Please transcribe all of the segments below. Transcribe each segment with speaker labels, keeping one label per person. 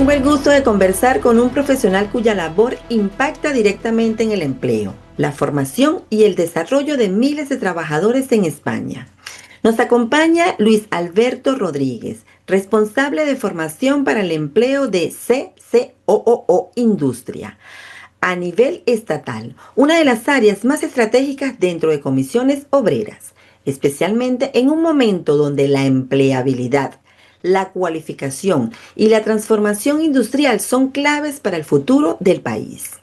Speaker 1: tengo el gusto de conversar con un profesional cuya labor impacta directamente en el empleo, la formación y el desarrollo de miles de trabajadores en España. Nos acompaña Luis Alberto Rodríguez, responsable de formación para el empleo de CCOO Industria. A nivel estatal, una de las áreas más estratégicas dentro de comisiones obreras, especialmente en un momento donde la empleabilidad, la cualificación y la transformación industrial son claves para el futuro del país.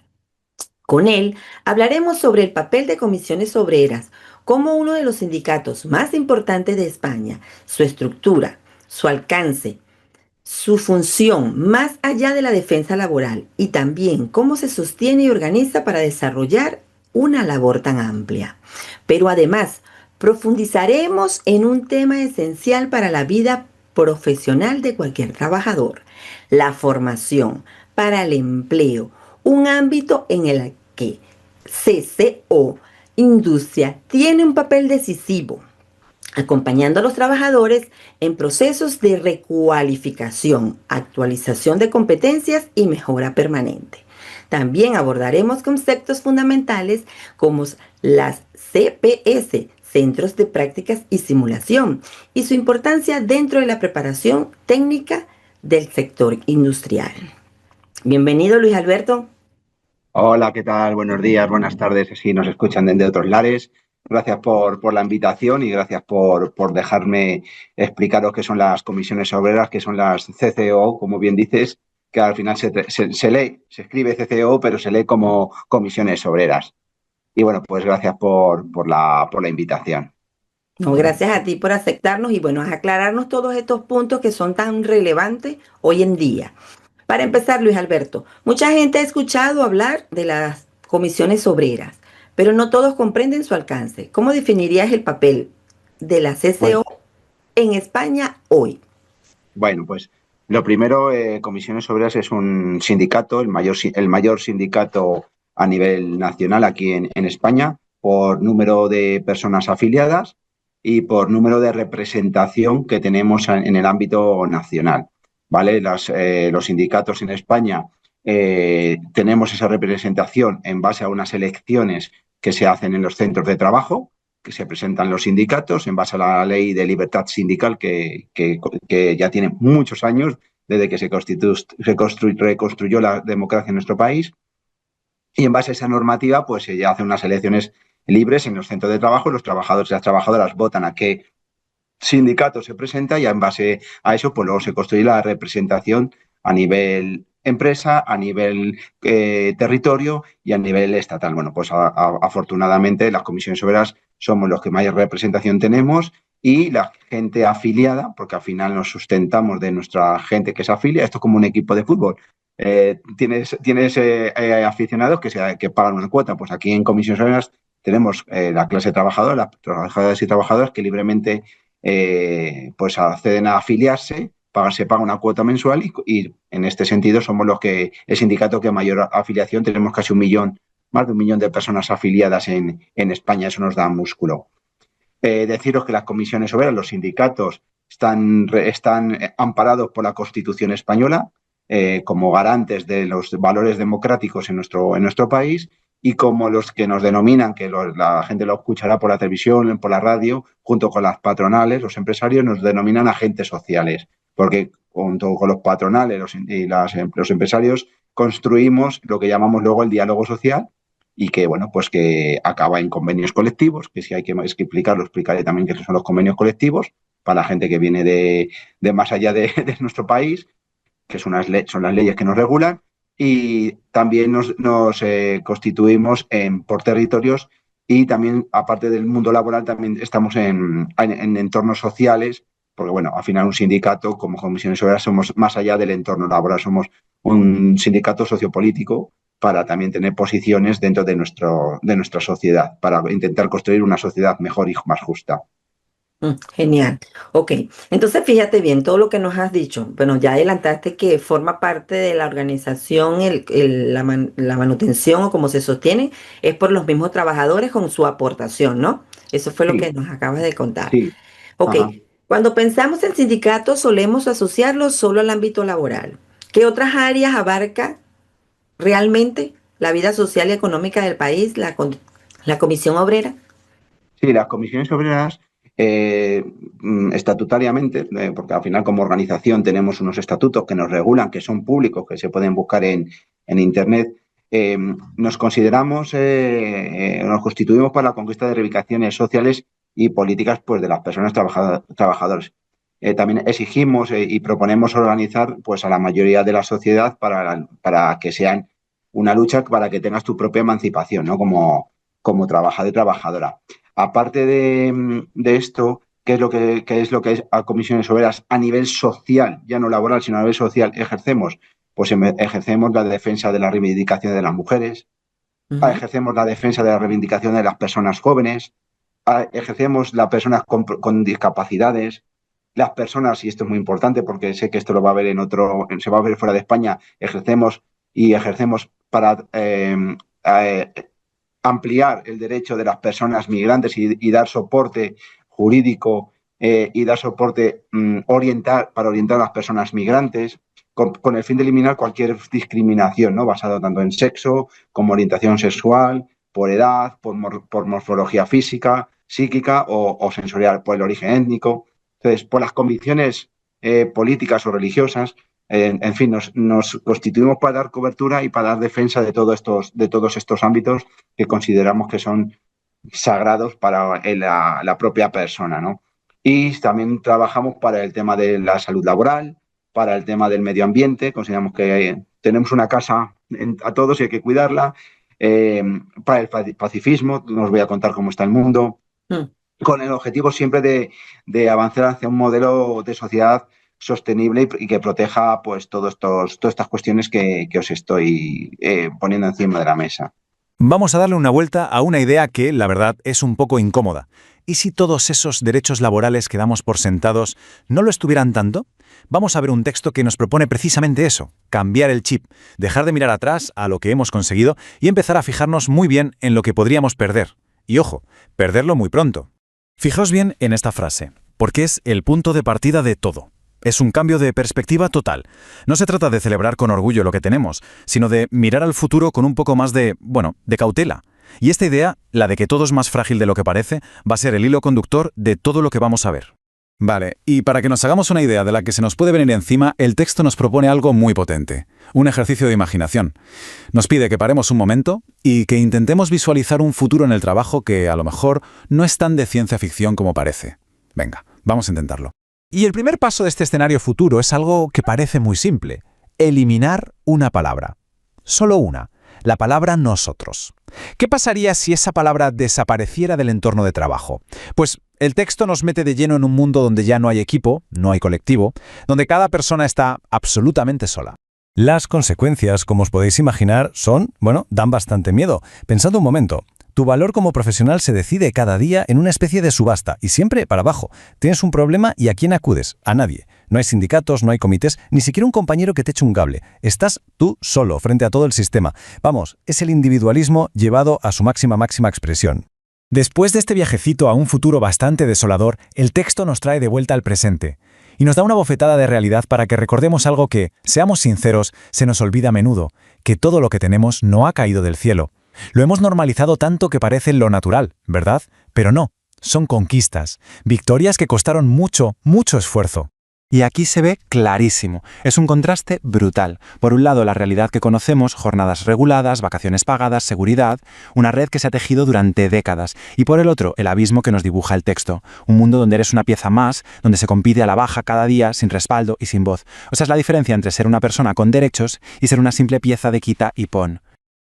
Speaker 1: Con él hablaremos sobre el papel de comisiones obreras como uno de los sindicatos más importantes de España, su estructura, su alcance, su función más allá de la defensa laboral y también cómo se sostiene y organiza para desarrollar una labor tan amplia. Pero además, profundizaremos en un tema esencial para la vida profesional de cualquier trabajador, la formación para el empleo, un ámbito en el que CCO Industria tiene un papel decisivo acompañando a los trabajadores en procesos de recualificación, actualización de competencias y mejora permanente. También abordaremos conceptos fundamentales como las CPS, Centros de Prácticas y Simulación, y su importancia dentro de la preparación técnica del sector industrial. Bienvenido, Luis Alberto.
Speaker 2: Hola, ¿qué tal? Buenos días, buenas tardes, si nos escuchan desde otros lares. Gracias por la invitación y gracias por dejarme explicaros qué son las comisiones obreras, qué son las CCO, como bien dices, que al final se lee, se escribe CCO, pero se lee como comisiones obreras. Y bueno, pues gracias por la invitación.
Speaker 1: No, gracias a ti por aceptarnos y bueno, a aclararnos todos estos puntos que son tan relevantes hoy en día. Para empezar, Luis Alberto, mucha gente ha escuchado hablar de las comisiones obreras, pero no todos comprenden su alcance. ¿Cómo definirías el papel de la
Speaker 2: Bueno,
Speaker 1: CCO en España hoy?
Speaker 2: bueno, pues lo primero, Comisiones Obreras es un sindicato, el mayor sindicato a nivel nacional aquí en España, por número de personas afiliadas y por número de representación que tenemos en el ámbito nacional. ¿Vale? Los sindicatos en España tenemos esa representación en base a unas elecciones que se hacen en los centros de trabajo, que se presentan los sindicatos en base a la ley de libertad sindical que ya tiene muchos años desde que se reconstruyó la democracia en nuestro país. Y en base a esa normativa, pues se hacen unas elecciones libres en los centros de trabajo. Los trabajadores y las trabajadoras votan a qué sindicato se presenta y en base a eso, pues luego se construye la representación a nivel empresa, a nivel territorio y a nivel estatal. Bueno, pues afortunadamente las comisiones obreras somos los que mayor representación tenemos y la gente afiliada, porque al final nos sustentamos de nuestra gente que se afilia, esto es como un equipo de fútbol. Tienes aficionados que pagan una cuota, pues aquí en comisiones obreras tenemos la clase trabajadora, las trabajadoras y trabajadores que libremente pues acceden a afiliarse, se paga una cuota mensual y en este sentido somos el sindicato que mayor afiliación, tenemos casi más de 1 millón de personas afiliadas en España, eso nos da músculo. Deciros que las comisiones obreras, los sindicatos, están amparados por la Constitución española como garantes de los valores democráticos en nuestro país y como los que nos denominan, que la gente lo escuchará por la televisión, por la radio, junto con las patronales, los empresarios, nos denominan agentes sociales, porque junto con los patronales los empresarios construimos lo que llamamos luego el diálogo social y que, bueno, pues que acaba en convenios colectivos, que si hay que explicarlo, explicaré también qué son los convenios colectivos para la gente que viene de más allá de nuestro país, que son las leyes que nos regulan, y también nos constituimos por territorios y también, aparte del mundo laboral, también estamos en entornos sociales, porque, bueno, al final un sindicato como comisiones obreras somos más allá del entorno laboral, somos un sindicato sociopolítico para también tener posiciones dentro de nuestra sociedad, para intentar construir una sociedad mejor y más justa.
Speaker 1: Genial. Ok, entonces fíjate bien todo lo que nos has dicho. Bueno, ya adelantaste que forma parte de la organización, la manutención o cómo se sostiene, es por los mismos trabajadores con su aportación, ¿no? Eso fue lo
Speaker 2: Sí,
Speaker 1: que nos acabas de contar.
Speaker 2: sí.
Speaker 1: Ok,
Speaker 2: Ajá.
Speaker 1: cuando pensamos en sindicatos solemos asociarlos solo al ámbito laboral. ¿Qué otras áreas abarca realmente la vida social y económica del país, la Comisión Obrera?
Speaker 2: Sí, las comisiones obreras estatutariamente, porque al final como organización tenemos unos estatutos que nos regulan, que son públicos, que se pueden buscar en Internet, nos consideramos, nos constituimos para la conquista de reivindicaciones sociales y políticas pues, de las personas trabajadoras. También exigimos y proponemos organizar pues, a la mayoría de la sociedad para que sean una lucha para que tengas tu propia emancipación, ¿no? Como trabajador y trabajadora. Aparte de esto, ¿qué es lo que es a comisiones obreras a nivel social, ya no laboral, sino a nivel social, ejercemos? Pues ejercemos la defensa de las reivindicaciones de las mujeres, ejercemos la defensa de las reivindicaciones de las personas jóvenes, ejercemos las personas con discapacidades, las personas, y esto es muy importante porque sé que esto lo va a ver se va a ver fuera de España, ejercemos para ampliar el derecho de las personas migrantes y dar soporte jurídico y dar soporte para orientar a las personas migrantes con el fin de eliminar cualquier discriminación, ¿no? Basada tanto en sexo como orientación sexual, por edad, por morfología física, psíquica o sensorial, por el origen étnico. Entonces, por las convicciones políticas o religiosas, en fin, nos constituimos para dar cobertura y para dar defensa de todos estos ámbitos que consideramos que son sagrados para la propia persona, ¿no? Y también trabajamos para el tema de la salud laboral, para el tema del medio ambiente, consideramos que tenemos una casa a todos y hay que cuidarla, para el pacifismo, no os voy a contar cómo está el mundo, con el objetivo siempre de avanzar hacia un modelo de sociedad sostenible y que proteja pues todas estas cuestiones que os estoy poniendo encima de la mesa.
Speaker 3: Vamos a darle una vuelta a una idea que, la verdad, es un poco incómoda. ¿Y si todos esos derechos laborales que damos por sentados no lo estuvieran tanto? Vamos a ver un texto que nos propone precisamente eso, cambiar el chip, dejar de mirar atrás a lo que hemos conseguido y empezar a fijarnos muy bien en lo que podríamos perder. Y ojo, perderlo muy pronto. Fijaos bien en esta frase, porque es el punto de partida de todo. Es un cambio de perspectiva total. No se trata de celebrar con orgullo lo que tenemos, sino de mirar al futuro con un poco más de cautela. Y esta idea, la de que todo es más frágil de lo que parece, va a ser el hilo conductor de todo lo que vamos a ver. Vale, y para que nos hagamos una idea de la que se nos puede venir encima, el texto nos propone algo muy potente, un ejercicio de imaginación. Nos pide que paremos un momento y que intentemos visualizar un futuro en el trabajo que a lo mejor no es tan de ciencia ficción como parece. Venga, vamos a intentarlo. Y el primer paso de este escenario futuro es algo que parece muy simple: eliminar una palabra. Solo una, la palabra nosotros. ¿Qué pasaría si esa palabra desapareciera del entorno de trabajo? Pues el texto nos mete de lleno en un mundo donde ya no hay equipo, no hay colectivo, donde cada persona está absolutamente sola. Las consecuencias, como os podéis imaginar, dan bastante miedo. Pensad un momento. Tu valor como profesional se decide cada día en una especie de subasta y siempre para abajo. Tienes un problema y ¿a quién acudes? A nadie. No hay sindicatos, no hay comités, ni siquiera un compañero que te eche un cable. Estás tú solo frente a todo el sistema. Vamos, es el individualismo llevado a su máxima expresión. Después de este viajecito a un futuro bastante desolador, el texto nos trae de vuelta al presente y nos da una bofetada de realidad para que recordemos algo que, seamos sinceros, se nos olvida a menudo, que todo lo que tenemos no ha caído del cielo. Lo hemos normalizado tanto que parece lo natural, ¿verdad? Pero no, son conquistas, victorias que costaron mucho esfuerzo. Y aquí se ve clarísimo. Es un contraste brutal. Por un lado, la realidad que conocemos, jornadas reguladas, vacaciones pagadas, seguridad, una red que se ha tejido durante décadas. Y por el otro, el abismo que nos dibuja el texto. Un mundo donde eres una pieza más, donde se compite a la baja cada día, sin respaldo y sin voz. O sea, es la diferencia entre ser una persona con derechos y ser una simple pieza de quita y pon.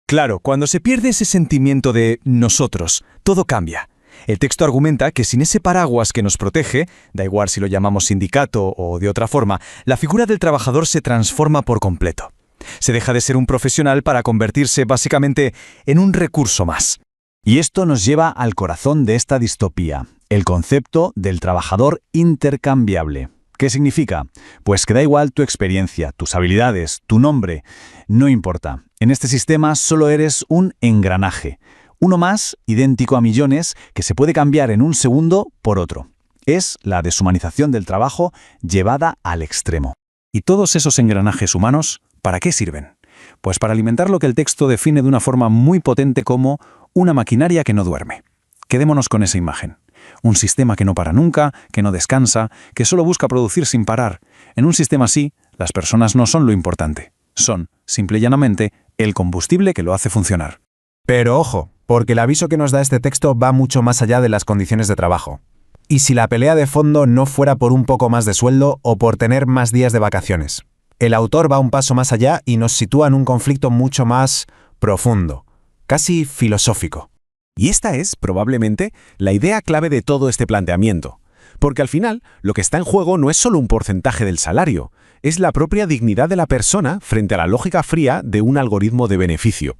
Speaker 3: Claro, cuando se pierde ese sentimiento de nosotros, todo cambia. El texto argumenta que sin ese paraguas que nos protege, da igual si lo llamamos sindicato o de otra forma, la figura del trabajador se transforma por completo. Se deja de ser un profesional para convertirse básicamente en un recurso más. Y esto nos lleva al corazón de esta distopía, el concepto del trabajador intercambiable. ¿Qué significa? Pues que da igual tu experiencia, tus habilidades, tu nombre, no importa. En este sistema solo eres un engranaje. Uno más, idéntico a millones, que se puede cambiar en un segundo por otro. Es la deshumanización del trabajo llevada al extremo. ¿Y todos esos engranajes humanos, para qué sirven? Pues para alimentar lo que el texto define de una forma muy potente como una maquinaria que no duerme. Quedémonos con esa imagen. Un sistema que no para nunca, que no descansa, que solo busca producir sin parar. En un sistema así, las personas no son lo importante. Son, simple y llanamente, el combustible que lo hace funcionar.
Speaker 4: Pero ojo, porque el aviso que nos da este texto va mucho más allá de las condiciones de trabajo. ¿Y si la pelea de fondo no fuera por un poco más de sueldo o por tener más días de vacaciones? El autor va un paso más allá y nos sitúa en un conflicto mucho más profundo, casi filosófico.
Speaker 5: Y esta es, probablemente, la idea clave de todo este planteamiento. Porque al final, lo que está en juego no es solo un porcentaje del salario, es la propia dignidad de la persona frente a la lógica fría de un algoritmo de beneficio.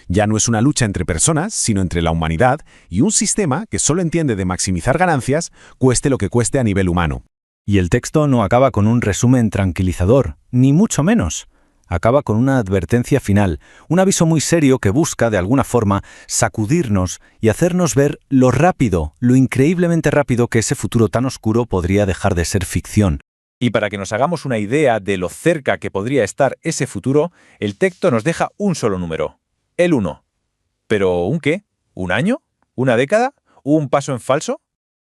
Speaker 5: Ya no es una lucha entre personas, sino entre la humanidad y un sistema que solo entiende de maximizar ganancias, cueste lo que cueste a nivel humano.
Speaker 3: Y el texto no acaba con un resumen tranquilizador, ni mucho menos. Acaba con una advertencia final, un aviso muy serio que busca, de alguna forma, sacudirnos y hacernos ver lo rápido, lo increíblemente rápido que ese futuro tan oscuro podría dejar de ser ficción. Y para que nos hagamos una idea de lo cerca que podría estar ese futuro, el texto nos deja un solo número, el 1. ¿Pero un qué? ¿Un año? ¿Una década? ¿Un paso en falso?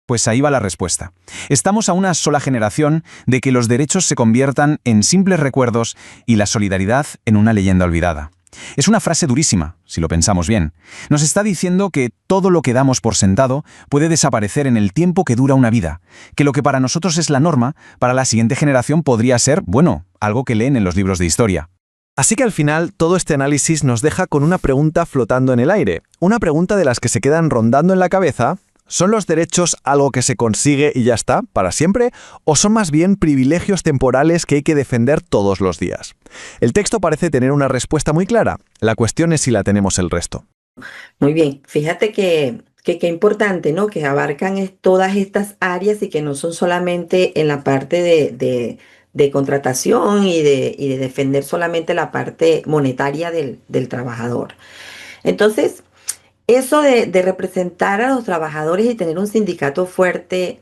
Speaker 3: Pues ahí va la respuesta. Estamos a una sola generación de que los derechos se conviertan en simples recuerdos y la solidaridad en una leyenda olvidada. Es una frase durísima, si lo pensamos bien. Nos está diciendo que todo lo que damos por sentado puede desaparecer en el tiempo que dura una vida, que lo que para nosotros es la norma, para la siguiente generación podría ser, bueno, algo que leen en los libros de historia.
Speaker 5: Así que al final, todo este análisis nos deja con una pregunta flotando en el aire, una pregunta de las que se quedan rondando en la cabeza. ¿Son los derechos algo que se consigue y ya está, para siempre? ¿O son más bien privilegios temporales que hay que defender todos los días? El texto parece tener una respuesta muy clara. La cuestión es si la tenemos el resto.
Speaker 1: Muy bien, fíjate que qué importante, ¿no? Que abarcan todas estas áreas y que no son solamente en la parte de contratación y de defender solamente la parte monetaria del trabajador. Entonces, eso de representar a los trabajadores y tener un sindicato fuerte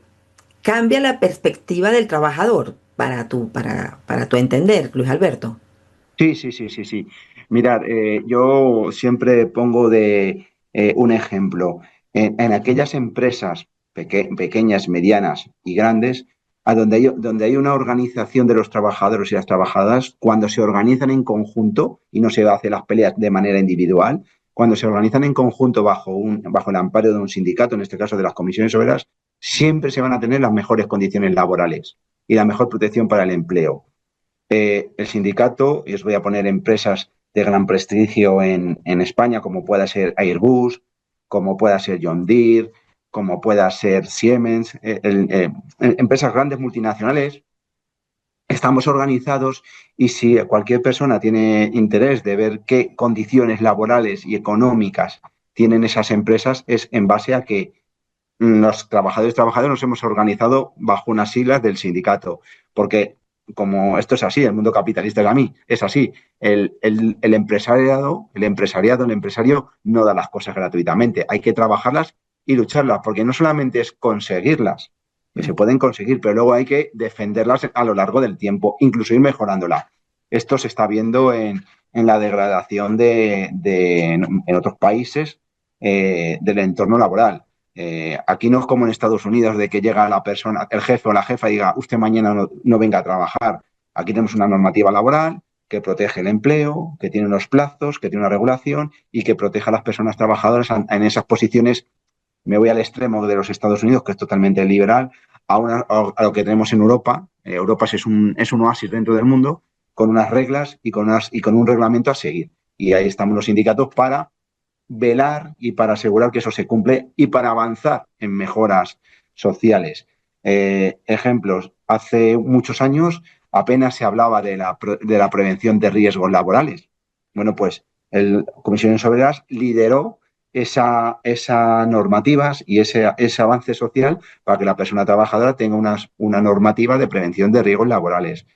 Speaker 1: cambia la perspectiva del trabajador para tu entender, Luis Alberto.
Speaker 2: Sí. Mirad, yo siempre pongo un ejemplo. En aquellas empresas pequeñas, medianas y grandes, donde hay una organización de los trabajadores y las trabajadoras, cuando se organizan en conjunto y no se hacen las peleas de manera individual, cuando se organizan en conjunto bajo el amparo de un sindicato, en este caso de las comisiones obreras, siempre se van a tener las mejores condiciones laborales y la mejor protección para el empleo. El sindicato, y os voy a poner empresas de gran prestigio en España, como pueda ser Airbus, como pueda ser John Deere, como pueda ser Siemens, empresas grandes multinacionales, estamos organizados y si cualquier persona tiene interés de ver qué condiciones laborales y económicas tienen esas empresas, es en base a que los trabajadores y trabajadoras nos hemos organizado bajo unas siglas del sindicato, porque como esto es así, el mundo capitalista es así. El empresario no da las cosas gratuitamente, hay que trabajarlas y lucharlas, porque no solamente es conseguirlas, que se pueden conseguir, pero luego hay que defenderlas a lo largo del tiempo, incluso ir mejorándolas. Esto se está viendo en la degradación en otros países del entorno laboral. Aquí no es como en Estados Unidos de que llega la persona, el jefe o la jefa y diga, usted mañana no venga a trabajar. Aquí tenemos una normativa laboral que protege el empleo, que tiene unos plazos, que tiene una regulación y que protege a las personas trabajadoras en esas posiciones. Me voy al extremo de los Estados Unidos, que es totalmente liberal, a lo que tenemos en Europa. Europa es un oasis dentro del mundo, con unas reglas y con un reglamento a seguir. Y ahí estamos los sindicatos para velar y para asegurar que eso se cumple y para avanzar en mejoras sociales. Ejemplos, hace muchos años apenas se hablaba de la prevención de riesgos laborales. Bueno, pues Comisiones Obreras lideró esas normativas y ese avance social para que la persona trabajadora tenga una normativa de prevención de riesgos laborales.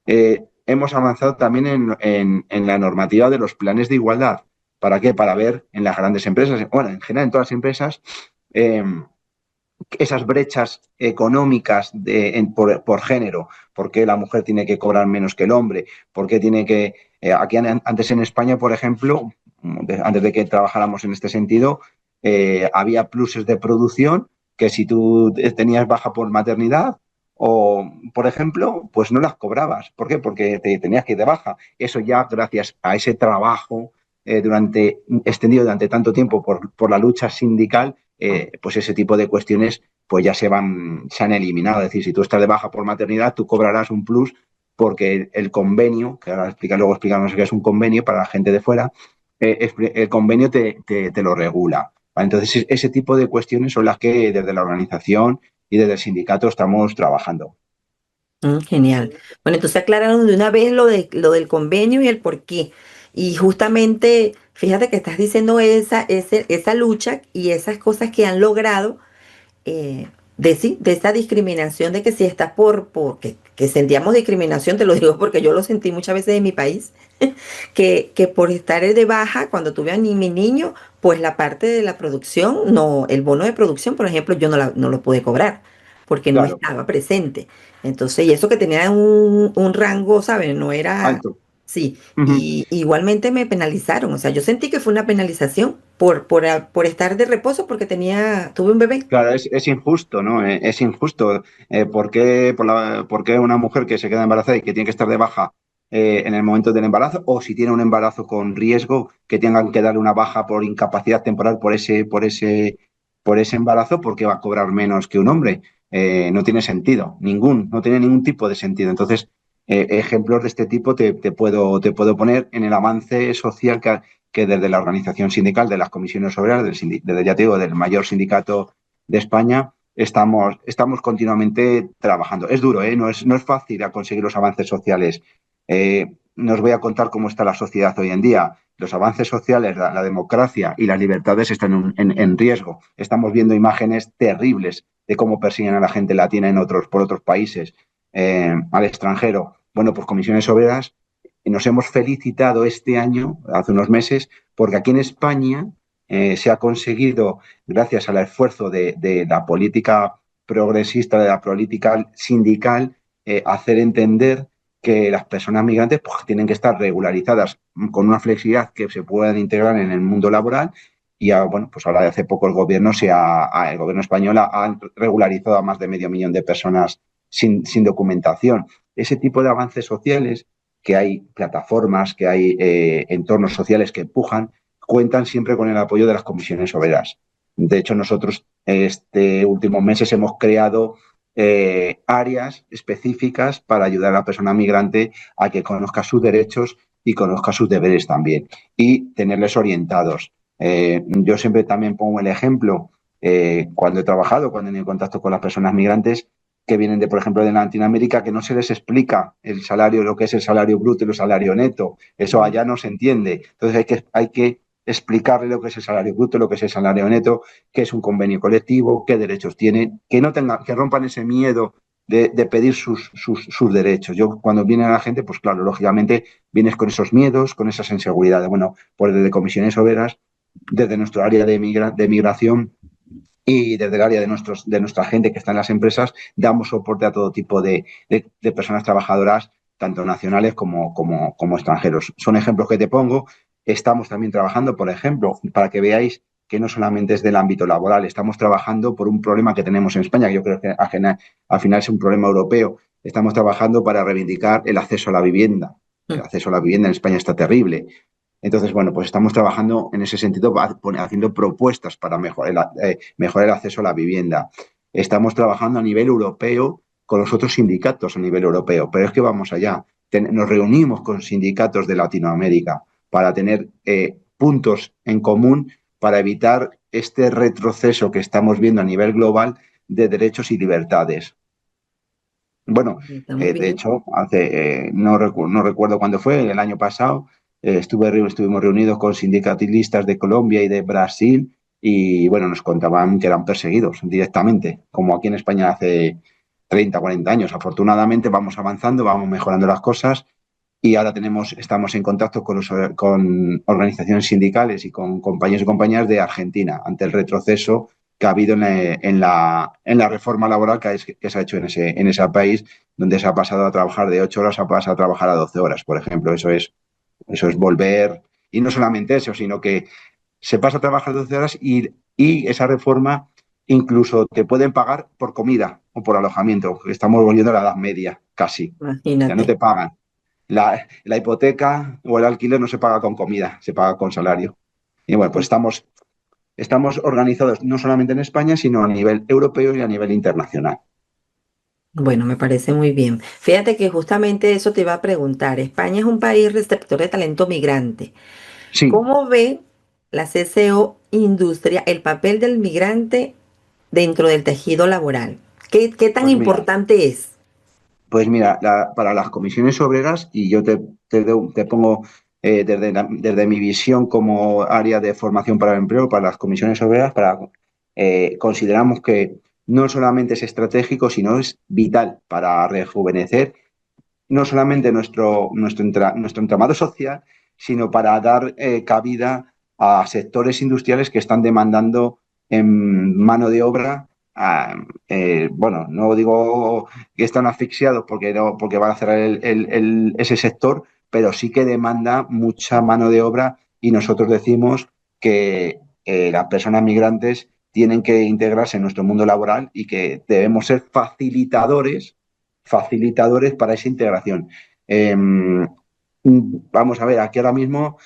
Speaker 2: Hemos avanzado también en la normativa de los planes de igualdad. ¿Para qué? Para ver en las grandes empresas, bueno, en general en todas las empresas, esas brechas económicas por género, por qué la mujer tiene que cobrar menos que el hombre, por qué tiene que... aquí antes en España, por ejemplo, antes de que trabajáramos en este sentido, había pluses de producción que si tú tenías baja por maternidad o, por ejemplo, pues no las cobrabas. ¿Por qué? Porque te tenías que ir de baja. Eso ya, gracias a ese trabajo extendido durante tanto tiempo por la lucha sindical, pues ese tipo de cuestiones pues ya se han eliminado. Es decir, si tú estás de baja por maternidad, tú cobrarás un plus porque el convenio, que ahora luego explicamos qué es un convenio para la gente de fuera, el convenio te lo regula. ¿Vale? Entonces, ese tipo de cuestiones son las que desde la organización y desde el sindicato estamos trabajando.
Speaker 1: Genial. Bueno, entonces aclararon de una vez lo del convenio y el por qué. Y justamente, fíjate que estás diciendo esa lucha y esas cosas que han logrado sí, de esa discriminación, de que si estás que sentíamos discriminación, te lo digo porque yo lo sentí muchas veces en mi país, que por estar de baja, cuando tuve a mi niño, pues la parte de la producción, no, el bono de producción, por ejemplo, yo no lo pude cobrar porque no
Speaker 2: Claro,
Speaker 1: estaba presente. Entonces, y eso que tenía un rango, ¿sabes? No era,
Speaker 2: alto.
Speaker 1: sí,
Speaker 2: Ujú.
Speaker 1: y igualmente me penalizaron, o sea, yo sentí que fue una penalización por estar de reposo porque tuve un bebé.
Speaker 2: Claro, es injusto, ¿no? Es injusto. ¿Por qué una mujer que se queda embarazada y que tiene que estar de baja en el momento del embarazo, o si tiene un embarazo con riesgo, que tengan que darle una baja por incapacidad temporal por ese embarazo, porque va a cobrar menos que un hombre? No tiene sentido, no tiene ningún tipo de sentido. Entonces, ejemplos de este tipo te puedo poner en el avance social que desde la organización sindical, de las comisiones obreras, desde, ya te digo, del mayor sindicato de España, estamos continuamente trabajando. Es duro, ¿eh? No es fácil a conseguir los avances sociales. No os voy a contar cómo está la sociedad hoy en día. Los avances sociales, la democracia y las libertades están en riesgo. Estamos viendo imágenes terribles de cómo persiguen a la gente latina por otros países, al extranjero. Bueno, pues comisiones obreras nos hemos felicitado este año, hace unos meses, porque aquí en España se ha conseguido, gracias al esfuerzo de la política progresista, de la política sindical, hacer entender que las personas migrantes pues, tienen que estar regularizadas con una flexibilidad que se puedan integrar en el mundo laboral. Y bueno, pues ahora de hace poco el gobierno español ha regularizado a más de 500.000 de personas sin documentación. Ese tipo de avances sociales, que hay plataformas, que hay entornos sociales que empujan, cuentan siempre con el apoyo de las comisiones obreras. De hecho, nosotros este últimos meses hemos creado áreas específicas para ayudar a la persona migrante a que conozca sus derechos y conozca sus deberes también y tenerles orientados. Yo siempre también pongo el ejemplo, cuando he tenido contacto con las personas migrantes que vienen por ejemplo, de Latinoamérica, que no se les explica el salario, lo que es el salario bruto y el salario neto. Eso allá no se entiende. Entonces hay que explicarle lo que es el salario bruto, lo que es el salario neto, qué es un convenio colectivo, qué derechos tienen, que rompan ese miedo de pedir sus derechos. Yo, cuando viene la gente, pues claro, lógicamente vienes con esos miedos, con esas inseguridades. Bueno, pues desde comisiones obreras, desde nuestro área de migración y desde el área de nuestra gente que está en las empresas, damos soporte a todo tipo de personas trabajadoras, tanto nacionales como extranjeros. Son ejemplos que te pongo. Estamos también trabajando, por ejemplo, para que veáis que no solamente es del ámbito laboral, estamos trabajando por un problema que tenemos en España, que yo creo que al final es un problema europeo. Estamos trabajando para reivindicar el acceso a la vivienda. El acceso a la vivienda en España está terrible. Entonces, bueno, pues estamos trabajando en ese sentido, haciendo propuestas para mejorar el acceso a la vivienda. Estamos trabajando a nivel europeo con los otros sindicatos a nivel europeo, pero es que vamos allá. Nos reunimos con sindicatos de Latinoamérica para tener puntos en común para evitar este retroceso que estamos viendo a nivel global de derechos y libertades. Bueno,
Speaker 1: Estamos
Speaker 2: de
Speaker 1: bien.
Speaker 2: hecho, no recuerdo cuándo fue, el año pasado, estuvimos reunidos con sindicalistas de Colombia y de Brasil y, bueno, nos contaban que eran perseguidos directamente, como aquí en España hace 30, 40 años. Afortunadamente vamos avanzando, vamos mejorando las cosas y ahora estamos en contacto con organizaciones sindicales y con compañeros y compañeras de Argentina ante el retroceso que ha habido en la reforma laboral que se ha hecho en ese país, donde se ha pasado a trabajar de 8 horas a pasar a trabajar a 12 horas, por ejemplo. Eso es volver, y no solamente eso, sino que se pasa a trabajar 12 horas y esa reforma incluso te pueden pagar por comida o por alojamiento. Estamos volviendo a la Edad Media, casi. Ya no
Speaker 1: Imagínate.
Speaker 2: te pagan. La hipoteca o el alquiler no se paga con comida, se paga con salario. Y bueno, pues estamos organizados no solamente en España, sino a nivel europeo y a nivel internacional.
Speaker 1: Bueno, me parece muy bien. Fíjate que justamente eso te iba a preguntar. España es un país receptor de talento migrante.
Speaker 2: Sí,
Speaker 1: ¿Cómo ve la CCO Industria el papel del migrante dentro del tejido laboral? ¿Qué tan
Speaker 2: pues mira,
Speaker 1: importante es?
Speaker 2: para las comisiones obreras, y yo te pongo desde mi visión como área de formación para el empleo, para las comisiones obreras, consideramos que no solamente es estratégico, sino es vital para rejuvenecer no solamente nuestro entramado social, sino para dar cabida a sectores industriales que están demandando en mano de obra. Bueno, no digo que están asfixiados porque, no, porque van a cerrar ese sector, pero sí que demanda mucha mano de obra y nosotros decimos que las personas migrantes tienen que integrarse en nuestro mundo laboral y que debemos ser facilitadores para esa integración. Vamos a ver, aquí ahora mismo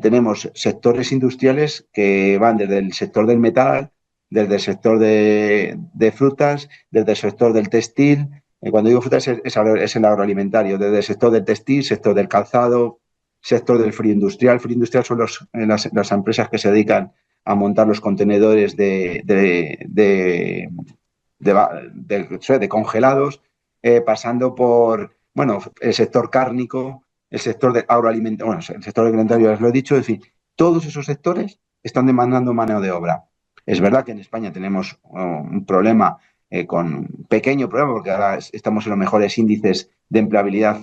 Speaker 2: tenemos sectores industriales que van desde el sector del metal, desde el sector de frutas, desde el sector del textil. Cuando digo frutas es el agroalimentario, desde el sector del textil, sector del calzado, sector del frío industrial. Frío industrial son las empresas que se dedican a montar los contenedores de congelados, pasando por, bueno, el sector cárnico, el sector de agroalimentario, bueno, el sector alimentario, ya os lo he dicho, en fin, todos esos sectores están demandando mano de obra. Es verdad que en España tenemos un problema, con un pequeño problema, porque ahora estamos en los mejores índices de empleabilidad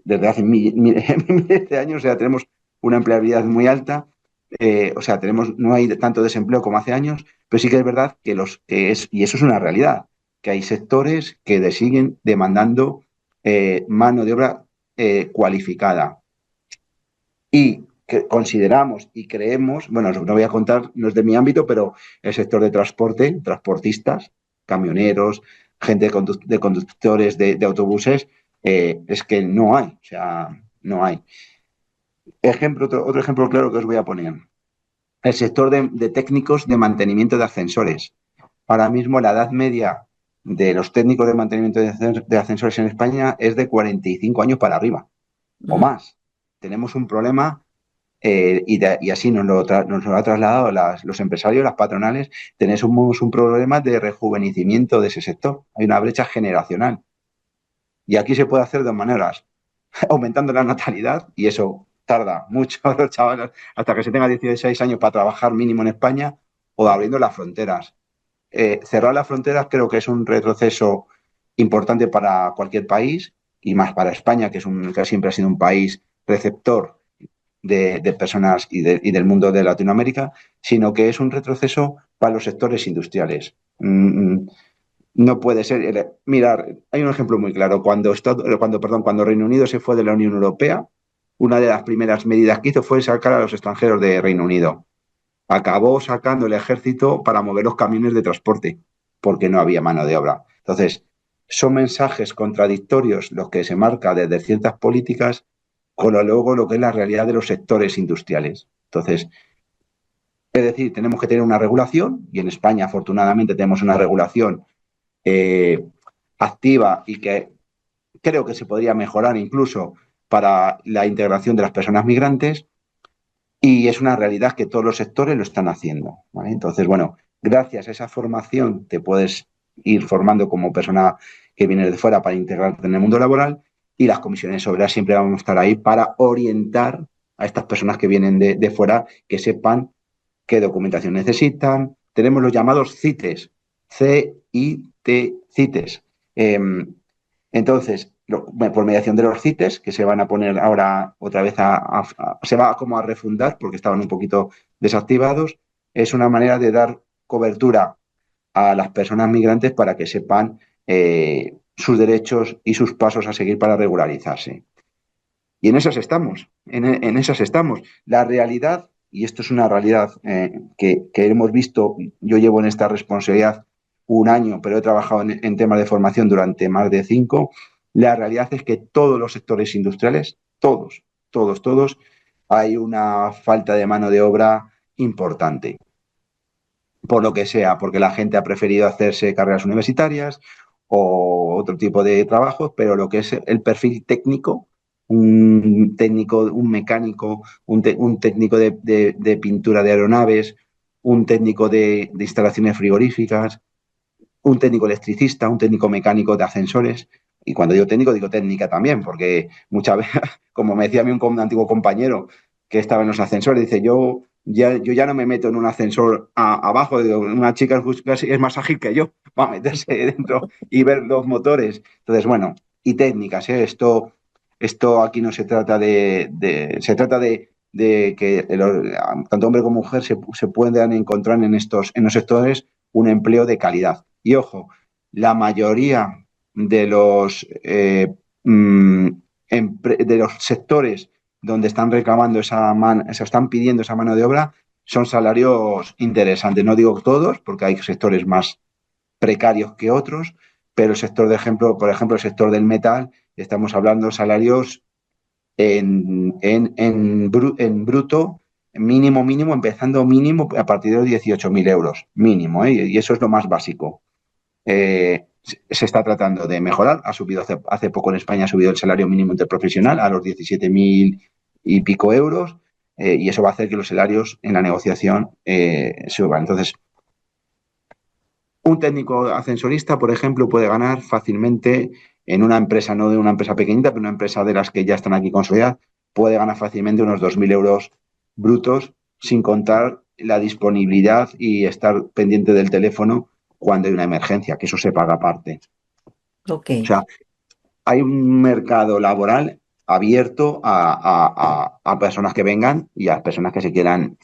Speaker 2: desde hace miles de años, o sea, tenemos una empleabilidad muy alta, o sea, no hay tanto desempleo como hace años, pero sí que es verdad y eso es una realidad, que hay sectores que siguen demandando mano de obra cualificada. Y que consideramos y creemos, bueno, no voy a contar, no es de mi ámbito, pero el sector de transporte, transportistas, camioneros, gente de conductores de autobuses, es que no hay, o sea, no hay. Otro ejemplo claro que os voy a poner. El sector de técnicos de mantenimiento de ascensores. Ahora mismo la edad media de los técnicos de mantenimiento de ascensores en España es de 45 años para arriba o
Speaker 1: Mm.
Speaker 2: más. Tenemos un problema y así nos lo ha trasladado los empresarios, las patronales. Tenemos un problema de rejuvenecimiento de ese sector. Hay una brecha generacional. Y aquí se puede hacer de dos maneras. Aumentando la natalidad, y eso tarda mucho los chavales hasta que se tenga 16 años para trabajar mínimo en España, o abriendo las fronteras. Cerrar las fronteras creo que es un retroceso importante para cualquier país y más para España, que siempre ha sido un país receptor de personas y del mundo de Latinoamérica, sino que es un retroceso para los sectores industriales. No puede ser. Mirar, hay un ejemplo muy claro. Cuando Reino Unido se fue de la Unión Europea, una de las primeras medidas que hizo fue sacar a los extranjeros de Reino Unido. Acabó sacando el ejército para mover los camiones de transporte, porque no había mano de obra. Entonces, son mensajes contradictorios los que se marca desde ciertas políticas con luego lo que es la realidad de los sectores industriales. Entonces, es decir, tenemos que tener una regulación, y en España afortunadamente tenemos una regulación eh, activa y que creo que se podría mejorar incluso para la integración de las personas migrantes, y es una realidad que todos los sectores lo están haciendo, ¿vale? Entonces, bueno, gracias a esa formación te puedes ir formando como persona que viene de fuera para integrarte en el mundo laboral, y las comisiones obreras siempre vamos a estar ahí para orientar a estas personas que vienen de fuera, que sepan qué documentación necesitan. Tenemos los llamados CITES, C-I-T, CITES. Entonces, por mediación de los CITES, que se van a poner ahora otra vez se va a refundar porque estaban un poquito desactivados, es una manera de dar cobertura a las personas migrantes para que sepan sus derechos y sus pasos a seguir para regularizarse. Y en esas estamos, en esas estamos. La realidad, y esto es una realidad que hemos visto, yo llevo en esta responsabilidad un año, pero he trabajado en temas de formación durante más de 5, la realidad es que todos los sectores industriales, todos, hay una falta de mano de obra importante. Por lo que sea, porque la gente ha preferido hacerse carreras universitarias o otro tipo de trabajos, pero lo que es el perfil técnico, un técnico, un mecánico, un técnico de pintura de aeronaves, un técnico de instalaciones frigoríficas, un técnico electricista, un técnico mecánico de ascensores. Y cuando digo técnico, digo técnica también, porque muchas veces, como me decía a mí un antiguo compañero que estaba en los ascensores, dice, yo ya no me meto en un ascensor abajo, digo, una chica es más ágil que yo, va a meterse dentro y ver los motores. Entonces, bueno, y técnicas, ¿eh? Esto aquí no se trata se trata de que tanto hombre como mujer se puedan encontrar en los sectores un empleo de calidad. Y ojo, la mayoría de de los sectores donde están reclamando están pidiendo esa mano de obra, son salarios interesantes. No digo todos, porque hay sectores más precarios que otros, pero el sector por ejemplo, el sector del metal, estamos hablando de salarios en bruto, mínimo, empezando mínimo a partir de los 18.000 euros, mínimo, ¿eh? Y eso es lo más básico. Se está tratando de mejorar. Ha subido hace poco en España, ha subido el salario mínimo interprofesional a los 17.000 y pico euros, y eso va a hacer que los salarios en la negociación suban. Entonces, un técnico ascensorista, por ejemplo, puede ganar fácilmente en una empresa, no de una empresa pequeñita, pero una empresa de las que ya están aquí consolidadas, puede ganar fácilmente unos 2.000 euros brutos, sin contar la disponibilidad y estar pendiente del teléfono cuando hay una emergencia, que eso se paga aparte.
Speaker 1: Okay.
Speaker 2: O sea, hay un mercado laboral abierto a personas que vengan y a personas que se quieran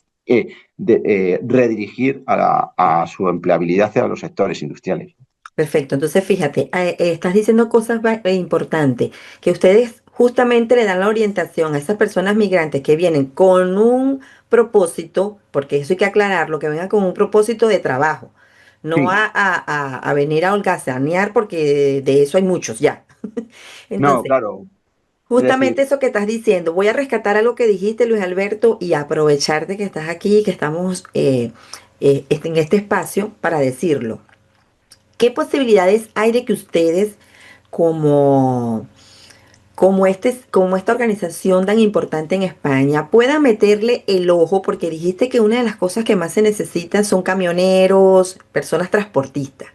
Speaker 2: redirigir a su empleabilidad hacia los sectores industriales.
Speaker 1: Perfecto, entonces fíjate, estás diciendo cosas importantes, que ustedes justamente le dan la orientación a esas personas migrantes que vienen con un propósito, porque eso hay que aclararlo, que vengan con un propósito de trabajo, no
Speaker 2: Sí.
Speaker 1: a venir a holgazanear, porque de eso hay muchos ya.
Speaker 2: No,
Speaker 1: Entonces,
Speaker 2: claro. Es
Speaker 1: justamente
Speaker 2: decir,
Speaker 1: eso que estás diciendo, voy a rescatar algo que dijiste, Luis Alberto, y aprovechar de que estás aquí, que estamos en este espacio para decirlo. ¿Qué posibilidades hay de que ustedes, como, como esta organización tan importante en España, puedan meterle el ojo? Porque dijiste que una de las cosas que más se necesitan son camioneros, personas transportistas.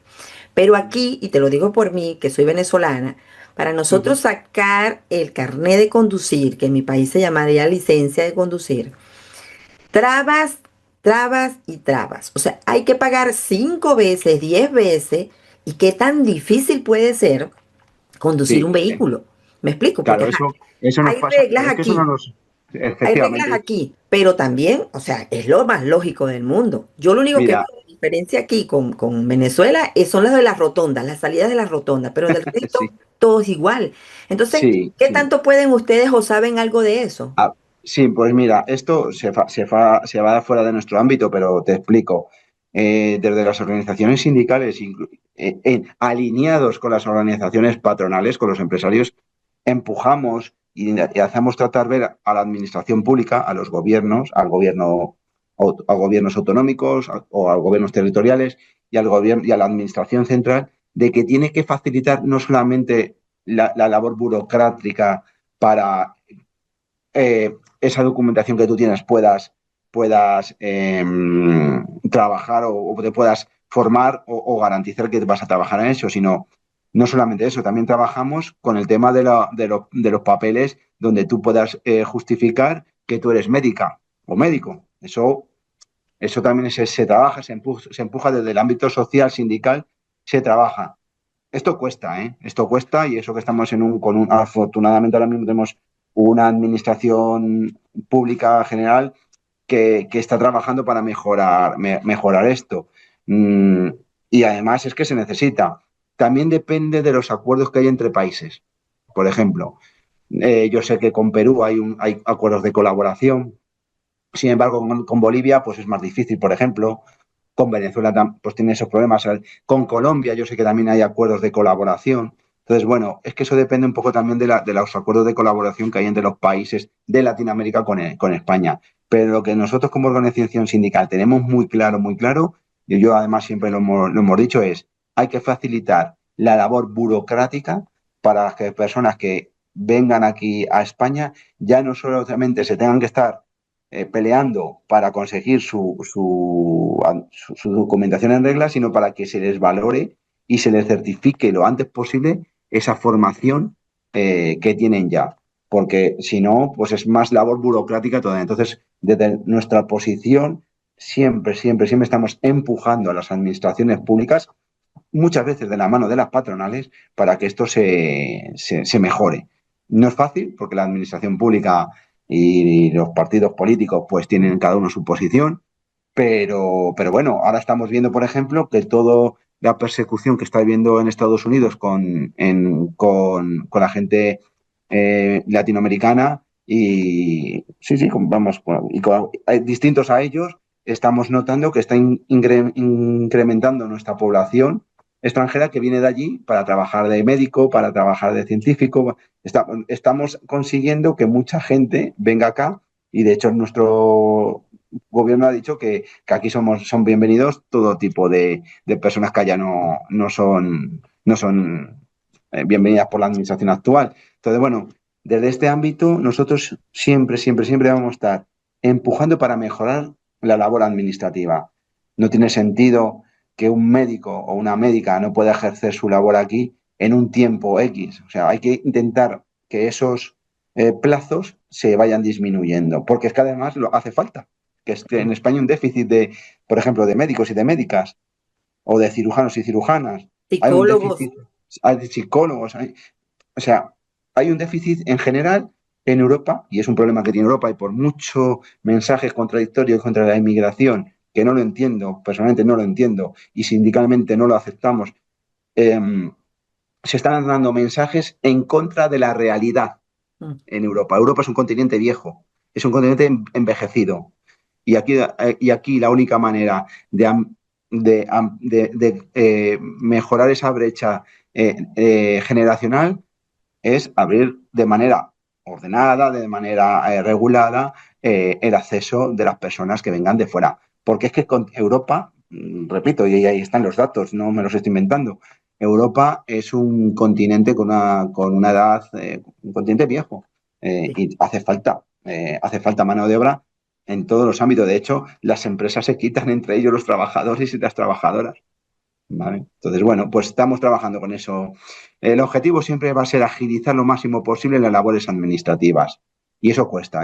Speaker 1: Pero aquí, y te lo digo por mí, que soy venezolana, para nosotros sacar el carnet de conducir, que en mi país se llamaría licencia de conducir, trabas, trabas y trabas. O sea, hay que pagar 5 veces, 10 veces. ¿Y qué tan difícil puede ser conducir un
Speaker 2: sí,
Speaker 1: vehículo? ¿Me explico? Porque
Speaker 2: claro,
Speaker 1: ajá,
Speaker 2: eso nos
Speaker 1: hay
Speaker 2: pasa,
Speaker 1: reglas
Speaker 2: es que eso no
Speaker 1: aquí,
Speaker 2: nos,
Speaker 1: hay reglas
Speaker 2: efectivamente,
Speaker 1: aquí, pero también, o sea, es lo más lógico del mundo. Yo lo único que veo
Speaker 2: mira,
Speaker 1: de diferencia aquí con Venezuela son las de las rotondas, las salidas de las rotondas, pero del resto
Speaker 2: sí,
Speaker 1: todo es igual. Entonces,
Speaker 2: sí,
Speaker 1: ¿qué
Speaker 2: sí.
Speaker 1: tanto pueden ustedes o saben algo de eso?
Speaker 2: Ah, sí, pues mira, esto se va fuera de nuestro ámbito, pero te explico. Desde las organizaciones sindicales, alineados con las organizaciones patronales, con los empresarios, empujamos y hacemos tratar ver a la administración pública, a los gobiernos, a gobiernos autonómicos o a gobiernos territoriales y al gobierno y a la administración central, de que tiene que facilitar no solamente la labor burocrática para esa documentación que tú tienes puedas trabajar o te puedas formar o garantizar que vas a trabajar en eso, sino no solamente eso, también trabajamos con el tema de los papeles donde tú puedas justificar que tú eres médica o médico. Eso también se trabaja, se empuja desde el ámbito social, sindical, se trabaja. Esto cuesta, ¿eh? Esto cuesta y eso que estamos afortunadamente ahora mismo tenemos una administración pública general que está trabajando para mejorar esto. Mm, Y además es que se necesita. También depende de los acuerdos que hay entre países. Por ejemplo, yo sé que con Perú hay acuerdos de colaboración. Sin embargo, con Bolivia pues es más difícil, por ejemplo. Con Venezuela pues tiene esos problemas. Con Colombia yo sé que también hay acuerdos de colaboración. Entonces, bueno, es que eso depende un poco también de los acuerdos de colaboración que hay entre los países de Latinoamérica con España. Pero lo que nosotros como organización sindical tenemos muy claro, y yo además siempre lo hemos dicho, es hay que facilitar la labor burocrática para que personas que vengan aquí a España ya no solamente se tengan que estar peleando para conseguir su documentación en regla, sino para que se les valore y se les certifique lo antes posible esa formación que tienen ya. Porque si no, pues es más labor burocrática todavía. Entonces, desde nuestra posición, siempre estamos empujando a las administraciones públicas, muchas veces de la mano de las patronales, para que esto se mejore. No es fácil, porque la administración pública y los partidos políticos pues tienen cada uno su posición, pero bueno, ahora estamos viendo, por ejemplo, que toda la persecución que está habiendo en Estados Unidos con la gente latinoamericana y sí, vamos, y distintos a ellos, estamos notando que está incrementando nuestra población extranjera que viene de allí para trabajar de médico, para trabajar de científico. Estamos consiguiendo que mucha gente venga acá y de hecho nuestro gobierno ha dicho que aquí son bienvenidos todo tipo de personas que allá no son bienvenidas por la administración actual. Entonces, bueno, desde este ámbito nosotros siempre vamos a estar empujando para mejorar la labor administrativa. No tiene sentido que un médico o una médica no pueda ejercer su labor aquí en un tiempo X. O sea, hay que intentar que esos plazos se vayan disminuyendo, porque es que además lo hace falta. Que en España hay un déficit por ejemplo, de médicos y de médicas, o de cirujanos y cirujanas. Hay un déficit, hay de psicólogos. O sea, hay un déficit en general en Europa, y es un problema que tiene Europa, y por muchos mensajes contradictorios contra la inmigración, que no lo entiendo, personalmente no lo entiendo, y sindicalmente no lo aceptamos, se están dando mensajes en contra de la realidad en Europa. Europa es un continente viejo, es un continente envejecido. Y aquí la única manera de mejorar esa brecha generacional es abrir de manera ordenada, de manera regulada, el acceso de las personas que vengan de fuera. Porque es que con Europa, repito, y ahí están los datos, no me los estoy inventando, Europa es un continente con una edad, un continente viejo, y hace falta mano de obra en todos los ámbitos. De hecho, las empresas se quitan entre ellos los trabajadores y las trabajadoras. ¿Vale? Entonces, bueno, pues estamos trabajando con eso. El objetivo siempre va a ser agilizar lo máximo posible las labores administrativas. Y eso cuesta,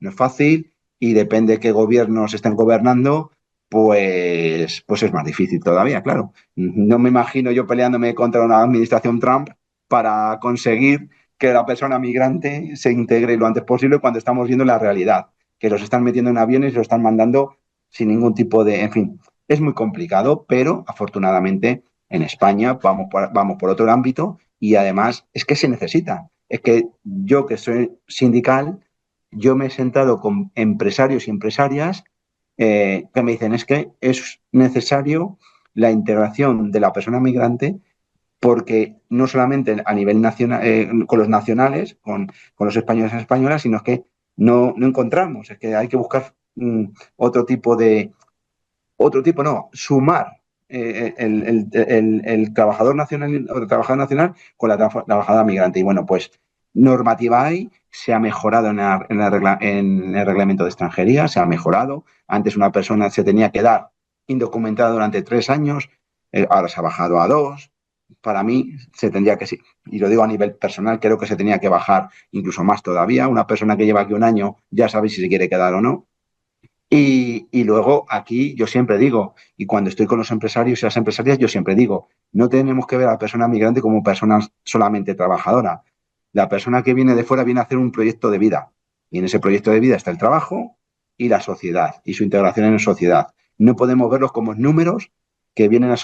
Speaker 2: no es fácil, y depende de qué gobiernos estén gobernando, pues es más difícil todavía, claro. No me imagino yo peleándome contra una administración Trump para conseguir que la persona migrante se integre lo antes posible cuando estamos viendo la realidad, que los están metiendo en aviones y los están mandando sin ningún tipo de... En fin, es muy complicado, pero afortunadamente en España vamos por otro ámbito y además es que se necesita. Es que yo, que soy sindical, yo me he sentado con empresarios y empresarias que me dicen es que es necesario la integración de la persona migrante, porque no solamente a nivel nacional, con los nacionales, con los españoles y españolas, sino es que no encontramos, es que hay que buscar sumar el trabajador nacional o el trabajador nacional con la trabajadora migrante. Y bueno, pues normativa hay, se ha mejorado en el reglamento de extranjería, se ha mejorado. Antes una persona se tenía que dar indocumentada durante 3 años, ahora se ha bajado a 2. Para mí se tendría que, y lo digo a nivel personal, creo que se tenía que bajar incluso más todavía. Una persona que lleva aquí 1 año ya sabe si se quiere quedar o no. Y luego aquí yo siempre digo, y cuando estoy con los empresarios y las empresarias, yo siempre digo, no tenemos que ver a la persona migrante como persona solamente trabajadora. La persona que viene de fuera viene a hacer un proyecto de vida. Y en ese proyecto de vida está el trabajo y la sociedad y su integración en la sociedad. No podemos verlos como números que vienen a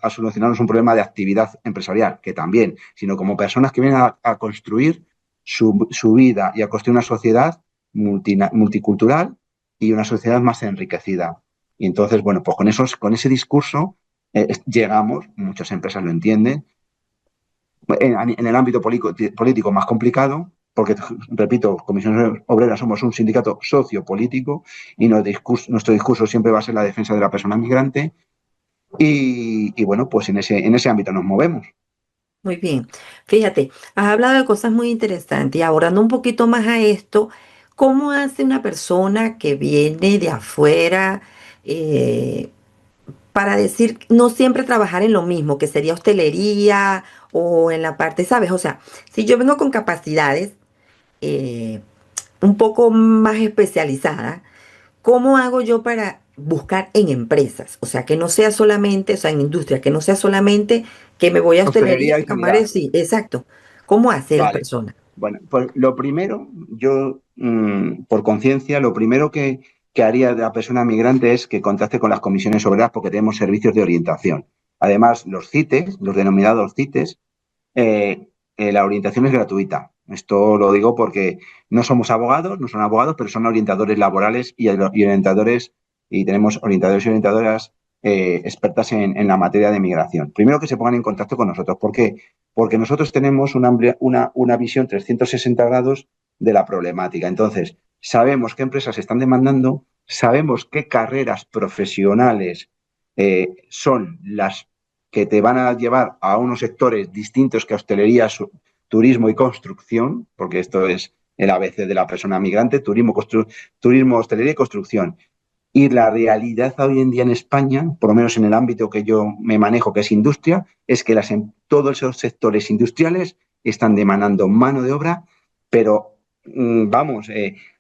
Speaker 2: solucionarnos un problema de actividad empresarial, que también, sino como personas que vienen a construir su vida y a construir una sociedad multicultural y una sociedad más enriquecida. Y entonces, bueno, pues con ese discurso llegamos, muchas empresas lo entienden, en el ámbito político más complicado, porque, repito, Comisiones Obreras somos un sindicato sociopolítico y nuestro discurso siempre va a ser la defensa de la persona migrante y bueno, pues en ese ámbito nos movemos.
Speaker 1: Muy bien. Fíjate, has hablado de cosas muy interesantes y abordando un poquito más a esto, ¿cómo hace una persona que viene de afuera eh, para decir no siempre trabajar en lo mismo, que sería hostelería o en la parte, ¿sabes? O sea, si yo vengo con capacidades eh, un poco más especializadas, ¿cómo hago yo para buscar en empresas? O sea, que no sea solamente, o sea, en industria, que no sea solamente que me voy a hostelería,
Speaker 2: Hostelería y
Speaker 1: camareros,
Speaker 2: sanidad.
Speaker 1: sí, exacto. ¿Cómo hace la
Speaker 2: Vale.
Speaker 1: persona?
Speaker 2: Bueno, pues lo primero, yo, por conciencia, lo primero que haría de la persona migrante es que contacte con las comisiones obreras porque tenemos servicios de orientación. Además, los CITES, los denominados CITES, la orientación es gratuita. Esto lo digo porque no somos abogados, no son abogados, pero son orientadores laborales y orientadores, y tenemos orientadores y orientadoras expertas en la materia de migración. Primero que se pongan en contacto con nosotros. ¿Por qué? Porque nosotros tenemos una visión 360 grados de la problemática. Entonces, sabemos qué empresas están demandando, sabemos qué carreras profesionales son las que te van a llevar a unos sectores distintos que hostelería, turismo y construcción, porque esto es el ABC de la persona migrante, turismo, hostelería y construcción. Y la realidad hoy en día en España, por lo menos en el ámbito que yo me manejo, que es industria, es que todos esos sectores industriales están demandando mano de obra, pero vamos,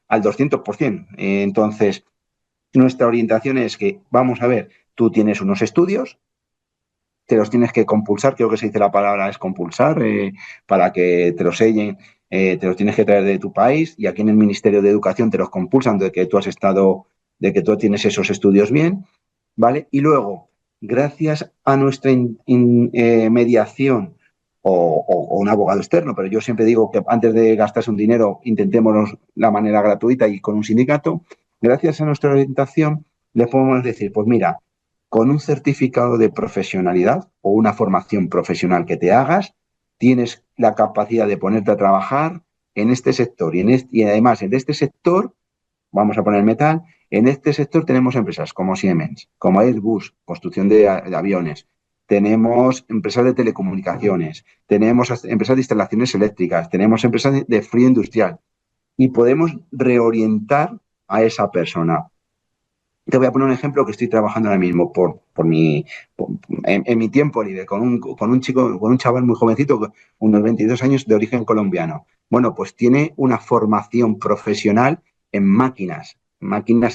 Speaker 2: al 200%. Entonces, nuestra orientación es que, vamos a ver, tú tienes unos estudios, te los tienes que compulsar, creo que se dice la palabra es compulsar, para que te los sellen, te los tienes que traer de tu país y aquí en el Ministerio de Educación te los compulsan de que tú has estado, de que tú tienes esos estudios bien, ¿vale? Y luego, gracias a nuestra mediación o un abogado externo, pero yo siempre digo que antes de gastarse un dinero, intentémonos la manera gratuita y con un sindicato, gracias a nuestra orientación, les podemos decir, pues mira, con un certificado de profesionalidad o una formación profesional que te hagas, tienes la capacidad de ponerte a trabajar en este sector. Y además, en este sector, vamos a poner metal, en este sector tenemos empresas como Siemens, como Airbus, construcción de aviones, tenemos empresas de telecomunicaciones, tenemos empresas de instalaciones eléctricas, tenemos empresas de frío industrial y podemos reorientar a esa persona. Te voy a poner un ejemplo que estoy trabajando ahora mismo en mi tiempo libre con un chico, con un chaval muy jovencito, unos 22 años de origen colombiano. Bueno, pues tiene una formación profesional en máquinas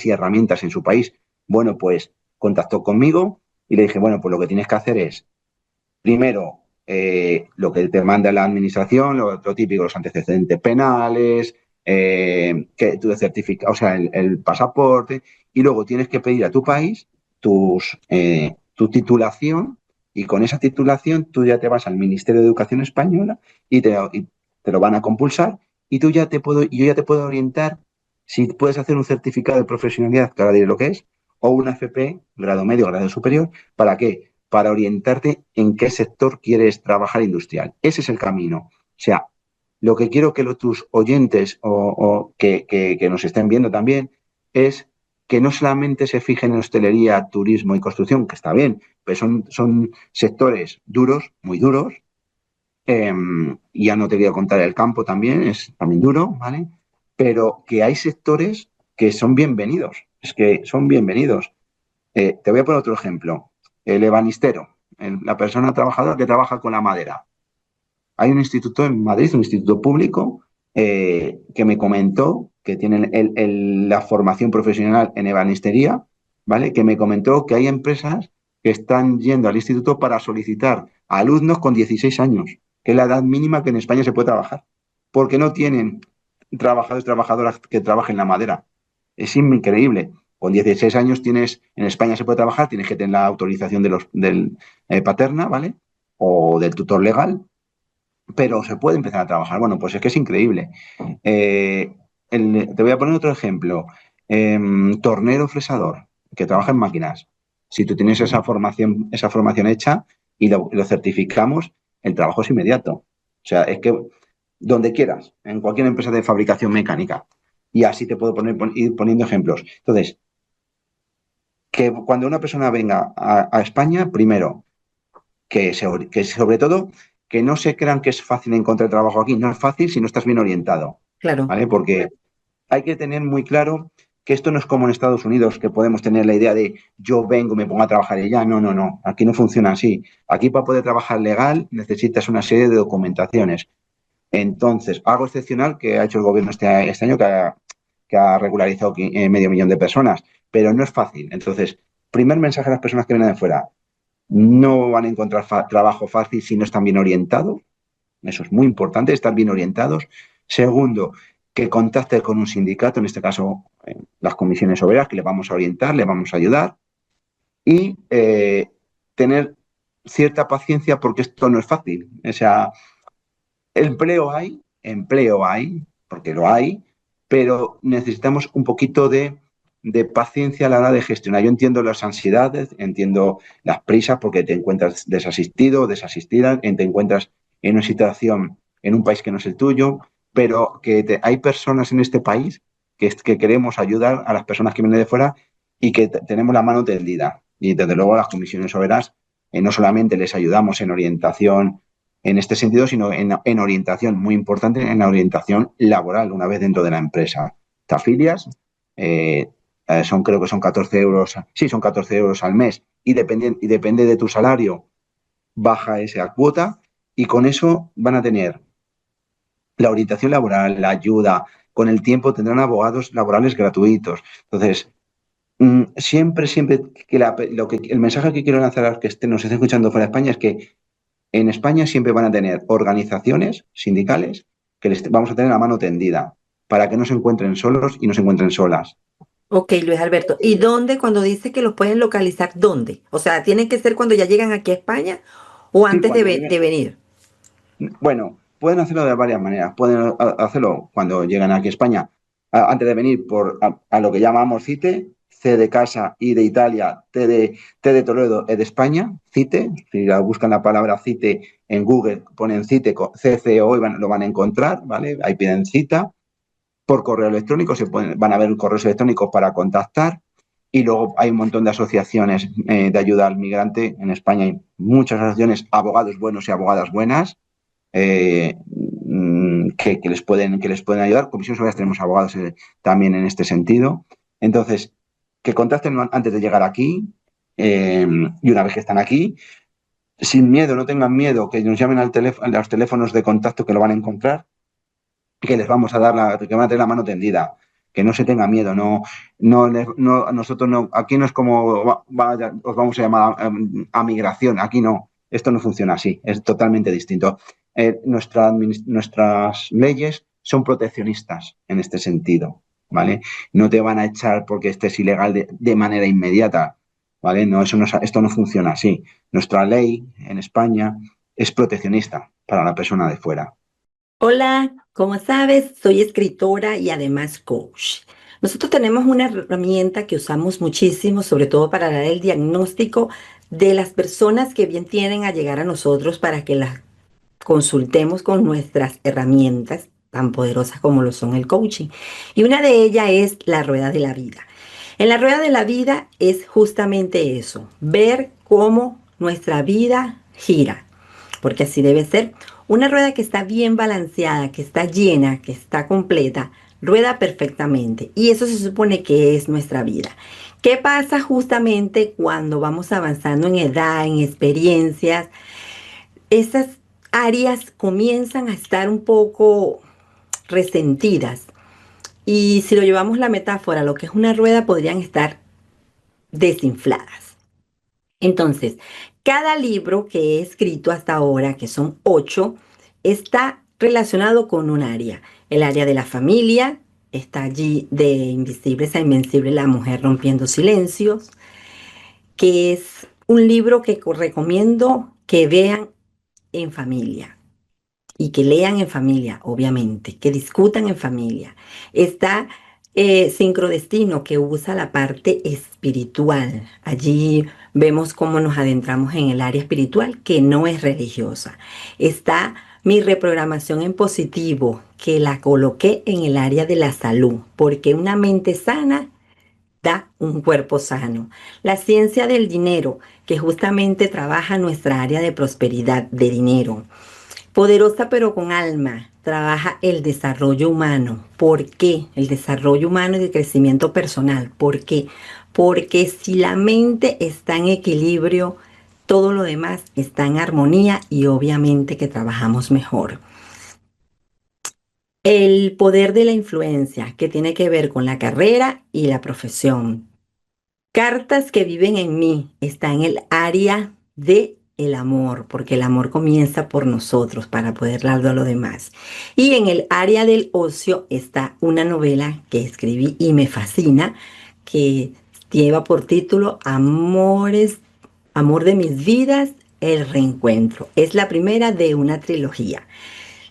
Speaker 2: y herramientas en su país. Bueno, pues contactó conmigo y le dije, bueno, pues lo que tienes que hacer es, primero, lo que te manda la administración, lo típico, los antecedentes penales, que tu certificado, o sea, el pasaporte, y luego tienes que pedir a tu país tu titulación y con esa titulación tú ya te vas al Ministerio de Educación Española y te lo van a compulsar y yo ya te puedo orientar si puedes hacer un certificado de profesionalidad, que ahora diré lo que es, o una FP, grado medio, grado superior. ¿Para qué? Para orientarte en qué sector quieres trabajar industrial. Ese es el camino. O sea, lo que quiero que tus oyentes o que nos estén viendo también es que no solamente se fijen en hostelería, turismo y construcción, que está bien, pero son sectores duros, muy duros. Ya no te voy a contar el campo también, es también duro, ¿vale? Pero que hay sectores que son bienvenidos, es que son bienvenidos. Te voy a poner otro ejemplo. El ebanistero, la persona trabajadora que trabaja con la madera. Hay un instituto en Madrid, un instituto público, que me comentó que tienen la formación profesional en ebanistería, ¿vale? Que me comentó que hay empresas que están yendo al instituto para solicitar a alumnos con 16 años, que es la edad mínima que en España se puede trabajar, porque no tienen trabajadores, trabajadoras que trabajen la madera. Es increíble. Con 16 años tienes, en España se puede trabajar, tienes que tener la autorización del paterna, ¿vale? O del tutor legal, pero se puede empezar a trabajar. Bueno, pues es que es increíble. Eh, te voy a poner otro ejemplo. Tornero fresador, que trabaja en máquinas. Si tú tienes esa formación hecha y lo certificamos, el trabajo es inmediato. O sea, es que donde quieras, en cualquier empresa de fabricación mecánica. Y así te puedo ir poniendo ejemplos. Entonces, que cuando una persona venga a España, primero, que sobre todo, que no se crean que es fácil encontrar trabajo aquí. No es fácil si no estás bien orientado,
Speaker 1: Claro.
Speaker 2: ¿vale? Porque hay que tener muy claro que esto no es como en Estados Unidos, que podemos tener la idea de yo vengo, me pongo a trabajar y ya. No, no, no. Aquí no funciona así. Aquí para poder trabajar legal necesitas una serie de documentaciones. Entonces, algo excepcional que ha hecho el gobierno este año, que ha regularizado medio millón de personas, pero no es fácil. Entonces, primer mensaje a las personas que vienen de fuera, no van a encontrar trabajo fácil si no están bien orientados. Eso es muy importante, estar bien orientados. Segundo, que contacte con un sindicato, en este caso las comisiones obreras, que le vamos a orientar, le vamos a ayudar. Y tener cierta paciencia porque esto no es fácil. O sea, empleo hay, porque lo hay, pero necesitamos un poquito de paciencia a la hora de gestionar. Yo entiendo las ansiedades, entiendo las prisas porque te encuentras desasistido, desasistida, te encuentras en una situación, en un país que no es el tuyo, pero hay personas en este país que queremos ayudar a las personas que vienen de fuera y que tenemos la mano tendida. Y desde luego las comisiones obreras no solamente les ayudamos en orientación en este sentido, sino en orientación, muy importante, en la orientación laboral, una vez dentro de la empresa. Te afilias, creo que son 14 euros, sí, son 14 euros al mes, y depende de tu salario, baja esa cuota, y con eso van a tener la orientación laboral, la ayuda, con el tiempo tendrán abogados laborales gratuitos. Entonces, siempre que el mensaje que quiero lanzar a los que nos estén escuchando fuera de España es que en España siempre van a tener organizaciones sindicales que les vamos a tener la mano tendida para que no se encuentren solos y no se encuentren solas.
Speaker 1: Ok, Luis Alberto. ¿Y dónde, cuando dice que los pueden localizar, dónde? O sea, ¿tiene que ser cuando ya llegan aquí a España o
Speaker 2: Sí,
Speaker 1: antes de venir?
Speaker 2: bueno, pueden hacerlo de varias maneras. Pueden hacerlo cuando llegan aquí a España, antes de venir a lo que llamamos CITE, C de casa, I de Italia, T de Toledo, E de España, CITE. Si buscan la palabra CITE en Google, ponen CITE, CCO y lo van a encontrar, ¿vale? Ahí piden cita. Por correo electrónico, van a ver correos electrónicos para contactar. Y luego hay un montón de asociaciones de ayuda al migrante. En España hay muchas asociaciones, abogados buenos y abogadas buenas, que les pueden ayudar. Comisiones Obreras tenemos abogados también en este sentido. Entonces, que contacten antes de llegar aquí y una vez que están aquí, sin miedo, no tengan miedo, que nos llamen a los teléfonos de contacto que lo van a encontrar, que les vamos a dar que van a tener la mano tendida, que no se tenga miedo, nosotros no, aquí no es como os vamos a llamar a migración, aquí no, esto no funciona así, es totalmente distinto. Nuestras leyes son proteccionistas en este sentido, ¿vale? No te van a echar porque estés ilegal de manera inmediata, ¿vale? No, esto no funciona así. Nuestra ley en España es proteccionista para la persona de fuera.
Speaker 1: Hola, como sabes, soy escritora y además coach. Nosotros tenemos una herramienta que usamos muchísimo, sobre todo para dar el diagnóstico de las personas que bien tienen a llegar a nosotros para que las consultemos con nuestras herramientas tan poderosas como lo son el coaching. Y una de ellas es la rueda de la vida. En la rueda de la vida es justamente eso, ver cómo nuestra vida gira, porque así debe ser. Una rueda que está bien balanceada, que está llena, que está completa, rueda perfectamente. Y eso se supone que es nuestra vida. ¿Qué pasa justamente cuando vamos avanzando en edad, en experiencias? Esas áreas comienzan a estar un poco resentidas. Y si lo llevamos la metáfora, lo que es una rueda, podrían estar desinfladas. Entonces, cada libro que he escrito hasta ahora, que son 8, está relacionado con un área. El área de la familia, está allí de Invisibles a Invencible, la mujer rompiendo silencios, que es un libro que recomiendo que vean en familia y que lean en familia, obviamente, que discutan en familia. Está Sincrodestino, que usa la parte espiritual. Allí vemos cómo nos adentramos en el área espiritual, que no es religiosa. Está Mi reprogramación en positivo, que la coloqué en el área de la salud, porque una mente sana da un cuerpo sano. La ciencia del dinero, que justamente trabaja nuestra área de prosperidad, de dinero. Poderosa pero con alma, trabaja el desarrollo humano. ¿Por qué? El desarrollo humano y el crecimiento personal. ¿Por qué? Porque si la mente está en equilibrio, todo lo demás está en armonía y obviamente que trabajamos mejor. El poder de la influencia, que tiene que ver con la carrera y la profesión. Cartas que viven en mí, está en el área de el amor, porque el amor comienza por nosotros para poder darlo a los demás. Y en el área del ocio está una novela que escribí y me fascina, que lleva por título Amor de mis vidas, el reencuentro. Es la primera de una trilogía.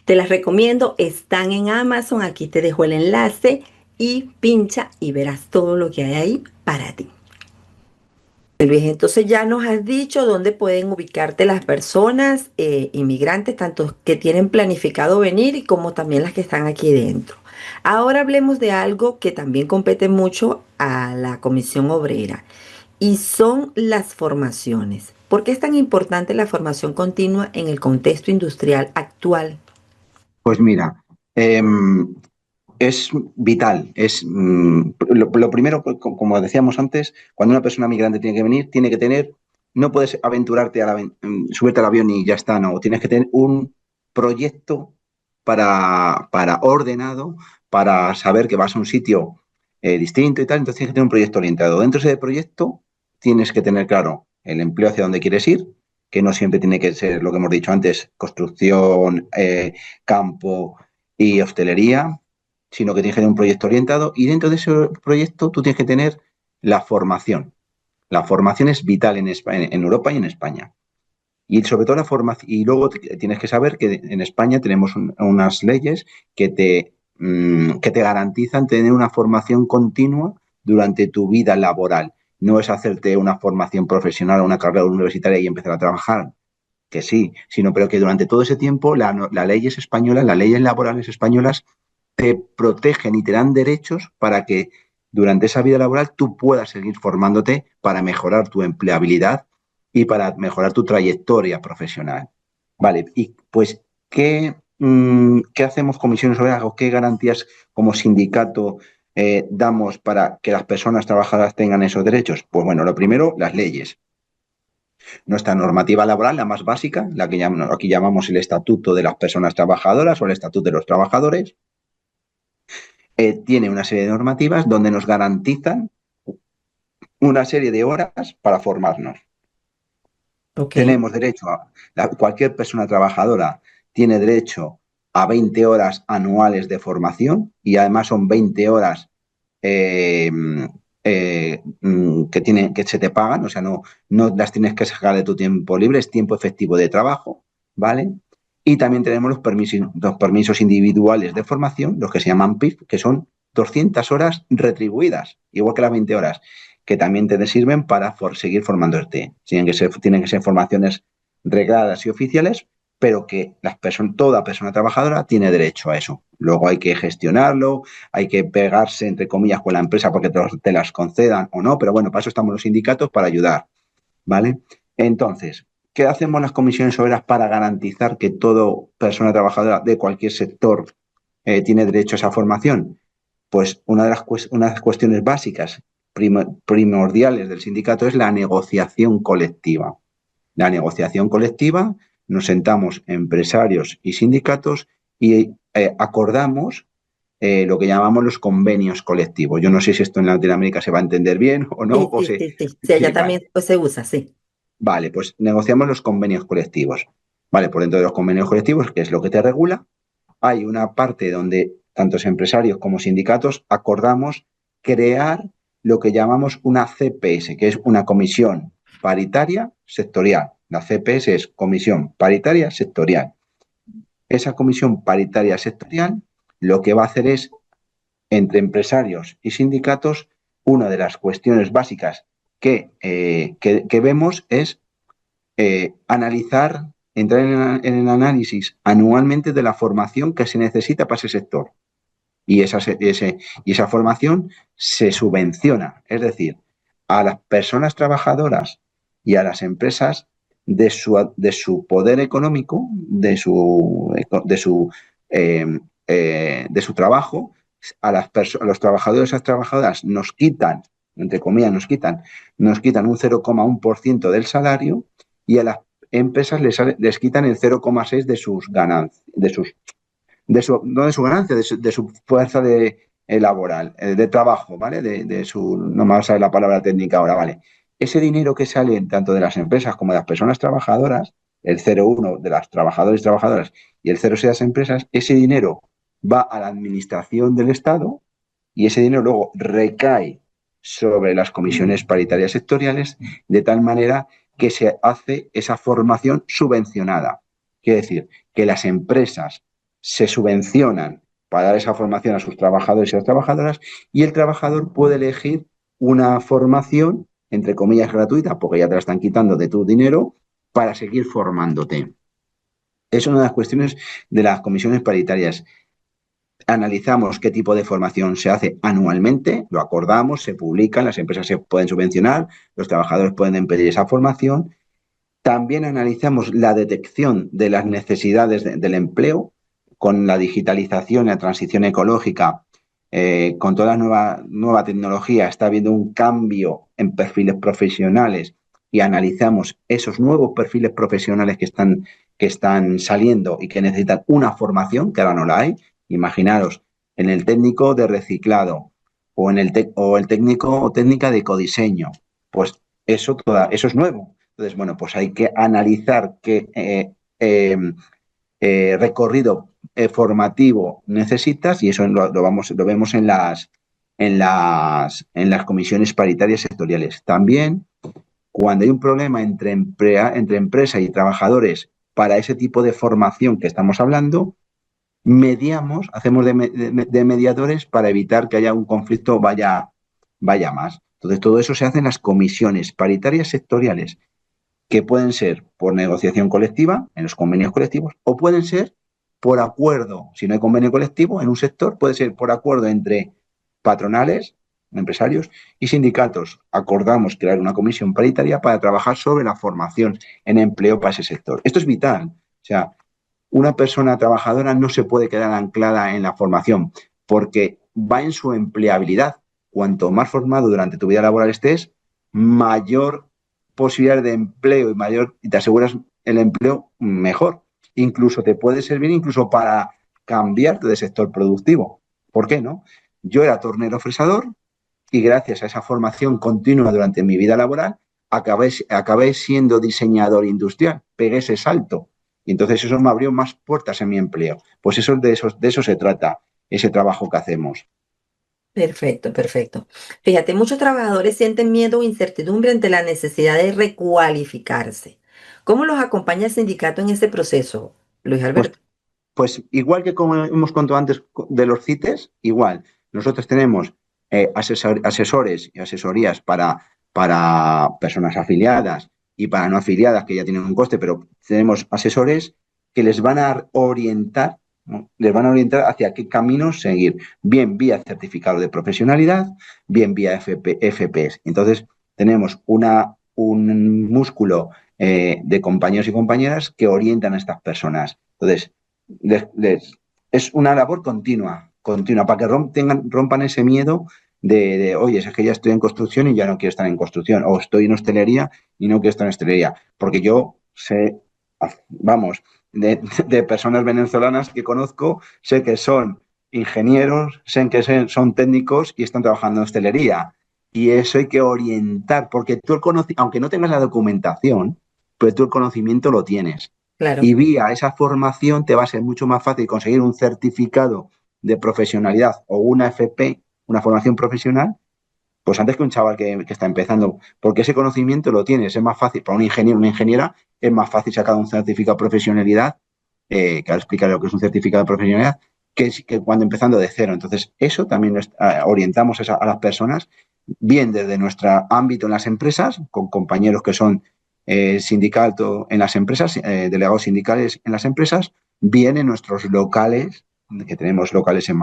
Speaker 1: Te las recomiendo, están en Amazon, aquí te dejo el enlace y pincha y verás todo lo que hay ahí para ti. Luis, entonces ya nos has dicho dónde pueden ubicarte las personas inmigrantes, tanto que tienen planificado venir y como también las que están aquí dentro. Ahora hablemos de algo que también compete mucho a la Comisión Obrera y son las formaciones. ¿Por qué es tan importante la formación continua en el contexto industrial actual?
Speaker 2: Pues mira, es vital. Lo primero, como decíamos antes, cuando una persona migrante tiene que venir, tiene que tener, no puedes aventurarte subirte al avión y ya está, no. Tienes que tener un proyecto para ordenado, para saber que vas a un sitio distinto y tal. Entonces tienes que tener un proyecto orientado. Dentro de ese proyecto tienes que tener claro el empleo hacia donde quieres ir, que no siempre tiene que ser lo que hemos dicho antes, construcción, campo y hostelería, sino que tienes que tener un proyecto orientado y dentro de ese proyecto tú tienes que tener la formación. La formación es vital en Europa y en España. Y sobre todo la formación, y luego tienes que saber que en España tenemos unas leyes que te garantizan tener una formación continua durante tu vida laboral. No es hacerte una formación profesional o una carrera universitaria y empezar a trabajar, que sí, sino pero que durante todo ese tiempo las leyes españolas, las leyes laborales españolas te protegen y te dan derechos para que durante esa vida laboral tú puedas seguir formándote para mejorar tu empleabilidad y para mejorar tu trayectoria profesional. Vale, y pues, ¿qué hacemos Comisiones Obreras o qué garantías como sindicato damos para que las personas trabajadoras tengan esos derechos? Pues bueno, lo primero, las leyes. Nuestra normativa laboral, la más básica, la que aquí llamamos el Estatuto de las Personas Trabajadoras o el Estatuto de los Trabajadores, tiene una serie de normativas donde nos garantizan una serie de horas para formarnos.
Speaker 1: Okay.
Speaker 2: Tenemos derecho cualquier persona trabajadora tiene derecho a 20 horas anuales de formación y además son 20 horas que se te pagan, o sea, no las tienes que sacar de tu tiempo libre, es tiempo efectivo de trabajo, ¿vale? Y también tenemos los permisos individuales de formación, los que se llaman PIF, que son 200 horas retribuidas, igual que las 20 horas, que también te sirven para seguir formándote. Tienen que ser formaciones regladas y oficiales, pero que toda persona trabajadora tiene derecho a eso. Luego hay que gestionarlo, hay que pegarse, entre comillas, con la empresa porque te las concedan o no, pero bueno, para eso estamos los sindicatos, para ayudar, ¿vale? Entonces, ¿qué hacemos las comisiones obreras para garantizar que toda persona trabajadora de cualquier sector tiene derecho a esa formación? Pues una de las cuestiones básicas, primordiales del sindicato es la negociación colectiva. La negociación colectiva, nos sentamos empresarios y sindicatos y acordamos lo que llamamos los convenios colectivos. Yo no sé si esto en Latinoamérica se va a entender bien o no.
Speaker 1: Sí, allá también
Speaker 2: vale.
Speaker 1: se usa, sí.
Speaker 2: Vale, pues negociamos los convenios colectivos. Vale, por dentro de los convenios colectivos, que es lo que te regula, hay una parte donde tanto empresarios como sindicatos, acordamos crear lo que llamamos una CPS, que es una comisión paritaria sectorial. La CPS es Comisión Paritaria Sectorial. Esa comisión paritaria sectorial lo que va a hacer es, entre empresarios y sindicatos, una de las cuestiones básicas que vemos es analizar, entrar en el análisis anualmente de la formación que se necesita para ese sector. Y esa formación se subvenciona, es decir, a las personas trabajadoras y a las empresas de su poder económico, de su trabajo, a los trabajadores y las trabajadoras nos quitan, entre comillas, nos quitan un 0,1% del salario, y a las empresas les quitan el 0,6% de sus ganancias, no de su ganancia, de su fuerza laboral, de trabajo, ¿vale? No me va a saber la palabra técnica ahora, ¿vale? Ese dinero que sale tanto de las empresas como de las personas trabajadoras, el 0,1 de las trabajadores y trabajadoras y el 0,6 de las empresas, ese dinero va a la administración del Estado y ese dinero luego recae sobre las comisiones paritarias sectoriales, de tal manera que se hace esa formación subvencionada. Quiere decir que las empresas se subvencionan para dar esa formación a sus trabajadores y a las trabajadoras, y el trabajador puede elegir una formación, entre comillas, gratuita, porque ya te la están quitando de tu dinero, para seguir formándote. Es una de las cuestiones de las comisiones paritarias. Analizamos qué tipo de formación se hace anualmente, lo acordamos, se publica, las empresas se pueden subvencionar, los trabajadores pueden pedir esa formación. También analizamos la detección de las necesidades del empleo, con la digitalización y la transición ecológica, con toda la nueva tecnología, está habiendo un cambio en perfiles profesionales, y analizamos esos nuevos perfiles profesionales que están saliendo y que necesitan una formación, que ahora no la hay. Imaginaros, en el técnico de reciclado o el técnico o técnica de ecodiseño, pues eso es nuevo. Entonces, bueno, pues hay que analizar qué recorrido formativo necesitas, y eso lo vemos en las comisiones paritarias sectoriales. También, cuando hay un problema entre empresa y trabajadores para ese tipo de formación que estamos hablando, hacemos de mediadores para evitar que haya un conflicto vaya más. Entonces, todo eso se hace en las comisiones paritarias sectoriales, que pueden ser por negociación colectiva, en los convenios colectivos, o pueden ser por acuerdo. Si no hay convenio colectivo en un sector, puede ser por acuerdo entre patronales, empresarios y sindicatos. Acordamos crear una comisión paritaria para trabajar sobre la formación en empleo para ese sector. Esto es vital. O sea, una persona trabajadora no se puede quedar anclada en la formación, porque va en su empleabilidad. Cuanto más formado durante tu vida laboral estés, mayor posibilidad de empleo y te aseguras el empleo mejor. Incluso te puede servir incluso para cambiarte de sector productivo. ¿Por qué no? Yo era tornero fresador y gracias a esa formación continua durante mi vida laboral acabé siendo diseñador industrial. Pegué ese salto y entonces eso me abrió más puertas en mi empleo. Pues de eso se trata, ese trabajo que hacemos.
Speaker 1: Perfecto, perfecto. Fíjate, muchos trabajadores sienten miedo o incertidumbre ante la necesidad de recualificarse. ¿Cómo los acompaña el sindicato en ese proceso, Luis Alberto?
Speaker 2: Pues igual que como hemos contado antes de los CITES, igual. Nosotros tenemos asesores y asesorías para personas afiliadas y para no afiliadas, que ya tienen un coste, pero tenemos asesores que les van a orientar, ¿no? Les van a orientar hacia qué caminos seguir, bien vía certificado de profesionalidad, bien vía FPS. Entonces, tenemos un músculo de compañeros y compañeras que orientan a estas personas. Entonces, es una labor continua, para que rompan ese miedo de oye, es que ya estoy en construcción y ya no quiero estar en construcción, o estoy en hostelería y no quiero estar en hostelería, porque yo sé, vamos, de personas venezolanas que conozco, sé que son ingenieros, sé que son técnicos y están trabajando en hostelería, y eso hay que orientar, porque tú aunque no tengas la documentación, pero tú el conocimiento lo tienes.
Speaker 1: Claro.
Speaker 2: Y vía esa formación te va a ser mucho más fácil conseguir un certificado de profesionalidad o una FP, una formación profesional, pues antes que un chaval que está empezando, porque ese conocimiento lo tienes, es más fácil, para un ingeniero, una ingeniera, es más fácil sacar un certificado de profesionalidad, que ahora explicaré lo que es un certificado de profesionalidad, que cuando empezando de cero. Entonces, eso también orientamos a las personas, bien desde nuestro ámbito en las empresas, con compañeros que son sindicato en las empresas, delegados sindicales en las empresas, bien en nuestros locales, que tenemos locales en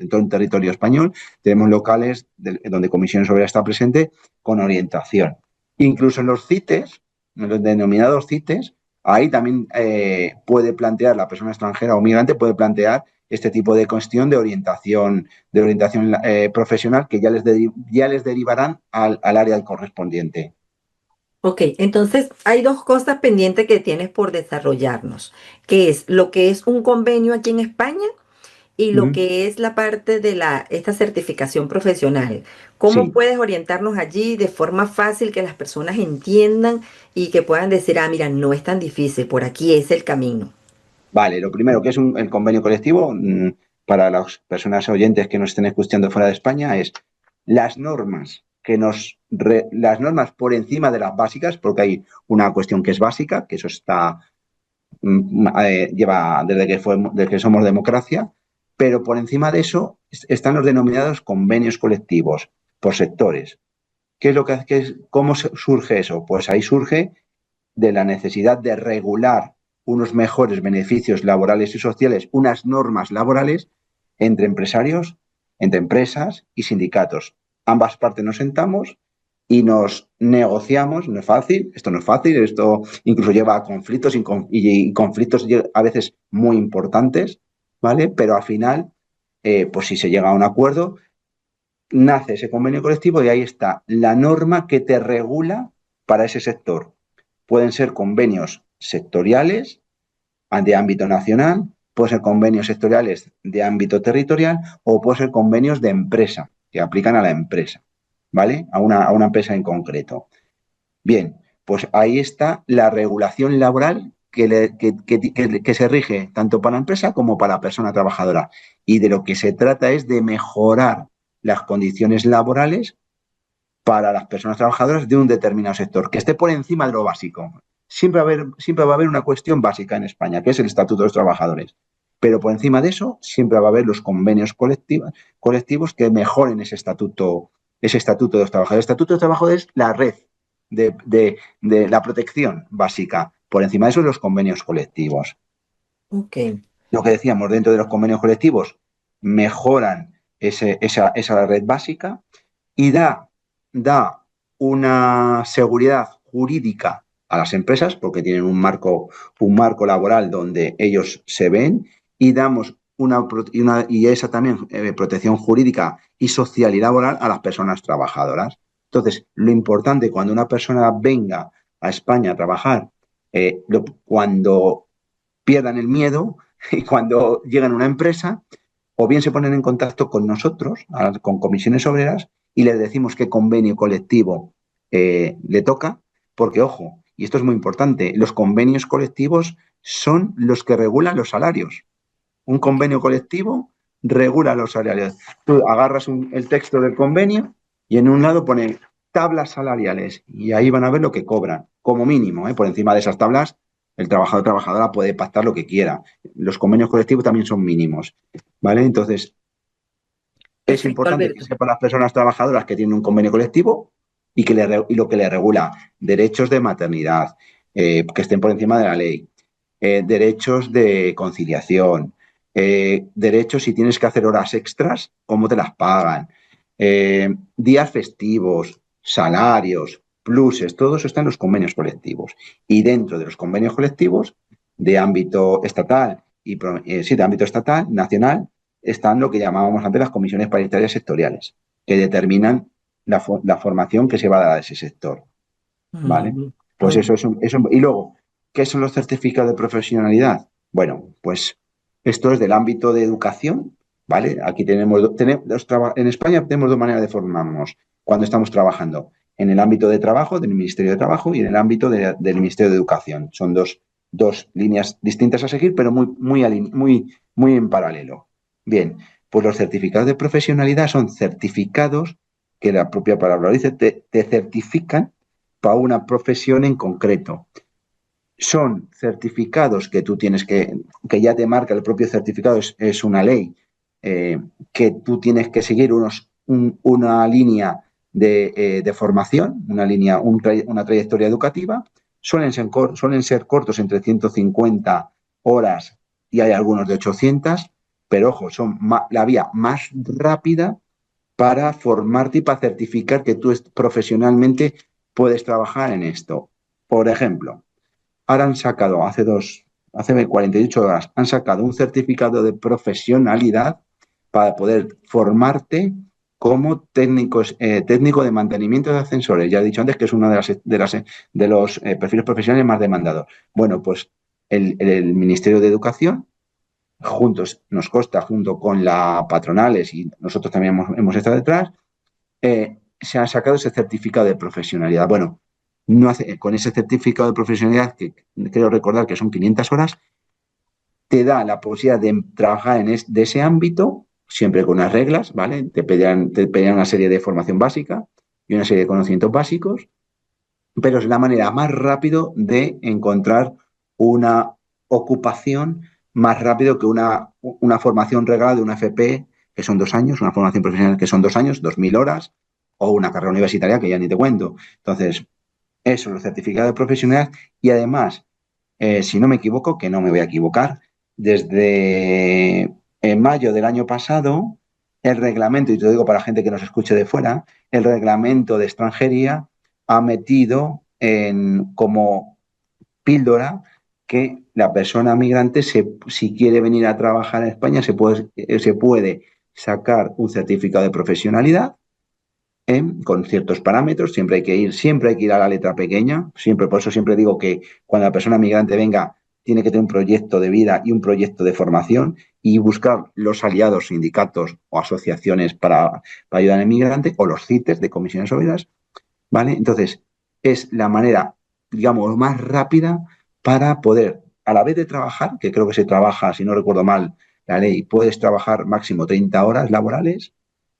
Speaker 2: todo el territorio español, tenemos locales donde Comisiones Obreras está presente con orientación. Incluso en los CITES, en los denominados CITES, ahí también puede plantear la persona extranjera o migrante, puede plantear este tipo de cuestión de orientación profesional que ya les derivarán al área correspondiente.
Speaker 1: Ok, entonces hay dos cosas pendientes que tienes por desarrollarnos, que es lo que es un convenio aquí en España y lo que es la parte de esta certificación profesional. ¿Cómo
Speaker 2: Sí,
Speaker 1: puedes orientarnos allí de forma fácil que las personas entiendan y que puedan decir, ah, mira, no es tan difícil, por aquí es el camino?
Speaker 2: vale. Lo primero que es el convenio colectivo, para las personas oyentes que nos estén escuchando fuera de España, es las normas las normas por encima de las básicas, porque hay una cuestión que es básica, que eso lleva desde que somos democracia, pero por encima de eso están los denominados convenios colectivos por sectores. ¿Qué es lo cómo surge eso? Pues ahí surge de la necesidad de regular unos mejores beneficios laborales y sociales, unas normas laborales entre empresarios, entre empresas y sindicatos. Ambas partes nos sentamos y nos negociamos. No es fácil, esto no es fácil, esto incluso lleva a conflictos y conflictos a veces muy importantes, ¿vale? Pero al final, pues si se llega a un acuerdo, nace ese convenio colectivo y ahí está la norma que te regula para ese sector. Pueden ser convenios sectoriales de ámbito nacional, pueden ser convenios sectoriales de ámbito territorial o pueden ser convenios de empresa, que aplican a la empresa, ¿vale? A una empresa en concreto. Bien, pues ahí está la regulación laboral que se rige tanto para la empresa como para la persona trabajadora. Y de lo que se trata es de mejorar las condiciones laborales para las personas trabajadoras de un determinado sector, que esté por encima de lo básico. Siempre va a haber una cuestión básica en España, que es el Estatuto de los Trabajadores. Pero por encima de eso, siempre va a haber los convenios colectivos que mejoren ese estatuto de los trabajadores. El Estatuto de los Trabajadores es la red de la protección básica. Por encima de eso, los convenios colectivos.
Speaker 1: Ok.
Speaker 2: Lo que decíamos, dentro de los convenios colectivos, mejoran esa red básica y da una seguridad jurídica a las empresas porque tienen un marco laboral donde ellos se ven y damos y esa también protección jurídica y social y laboral a las personas trabajadoras. Entonces, lo importante cuando una persona venga a España a trabajar, cuando pierdan el miedo y cuando llegan a una empresa, o bien se ponen en contacto con nosotros, con Comisiones Obreras, y les decimos qué convenio colectivo le toca, porque, ojo, y esto es muy importante, los convenios colectivos son los que regulan los salarios. Un convenio colectivo regula los salarios. Tú agarras el texto del convenio y en un lado pone tablas salariales y ahí van a ver lo que cobran, como mínimo, por encima de esas tablas el trabajador o trabajadora puede pactar lo que quiera. Los convenios colectivos también son mínimos, ¿vale? Entonces, es
Speaker 1: Perfecto,
Speaker 2: importante que
Speaker 1: Alberto.
Speaker 2: sepan las personas trabajadoras que tienen un convenio colectivo y lo que le regula derechos de maternidad, que estén por encima de la ley, derechos de conciliación, derechos si tienes que hacer horas extras, cómo te las pagan, días festivos, salarios, pluses, todo eso está en los convenios colectivos. Y dentro de los convenios colectivos de ámbito estatal de ámbito estatal, nacional, están lo que llamábamos antes las comisiones paritarias sectoriales, que determinan la formación que se va a dar a ese sector. ¿Vale? Pues
Speaker 1: Muy
Speaker 2: eso. Y luego, ¿qué son los certificados de profesionalidad? Bueno, pues esto es del ámbito de educación, ¿vale? Aquí en España tenemos dos maneras de formarnos cuando estamos trabajando. En el ámbito de trabajo, del Ministerio de Trabajo, y en el ámbito del Ministerio de Educación. Son dos líneas distintas a seguir, pero muy en paralelo. Bien, Pues los certificados de profesionalidad son certificados que la propia palabra lo dice, te certifican para una profesión en concreto. Son certificados que tú tienes que ya te marca el propio certificado, es una ley, que tú tienes que seguir una línea de formación, una trayectoria educativa. Suelen ser cortos, entre 150 horas y hay algunos de 800, pero ojo, son la vía más rápida para formarte y para certificar que tú profesionalmente puedes trabajar en esto. Por ejemplo, ahora han sacado, hace 48 horas, han sacado un certificado de profesionalidad para poder formarte como técnico de mantenimiento de ascensores. Ya he dicho antes que es uno de los perfiles profesionales más demandados. Bueno, pues el Ministerio de Educación nos consta, junto con la patronales, y nosotros también hemos estado detrás, se ha sacado ese certificado de profesionalidad. Bueno, con ese certificado de profesionalidad, que quiero recordar que son 500 horas, te da la posibilidad de trabajar de ese ámbito, siempre con unas reglas, ¿vale? Te pedirán una serie de formación básica y una serie de conocimientos básicos, pero es la manera más rápido de encontrar una ocupación más rápido que una formación reglada de una FP, que son 2 años, una formación profesional que son 2 años, 2.000 horas, o una carrera universitaria que ya ni te cuento. Entonces, eso, los certificados de profesionalidad. Y además, si no me equivoco, que no me voy a equivocar, desde mayo del año pasado, el reglamento, y te lo digo para gente que nos escuche de fuera, el reglamento de extranjería ha metido como píldora que la persona migrante, si quiere venir a trabajar en España, se puede sacar un certificado de profesionalidad con ciertos parámetros. Siempre hay que ir a la letra pequeña. Por eso siempre digo que cuando la persona migrante venga, tiene que tener un proyecto de vida y un proyecto de formación y buscar los aliados, sindicatos o asociaciones para ayudar al migrante, o los CITES de comisiones obreras, ¿vale? Entonces, es la manera, digamos, más rápida para poder, a la vez de trabajar, que creo que se trabaja, si no recuerdo mal, la ley, puedes trabajar máximo 30 horas laborales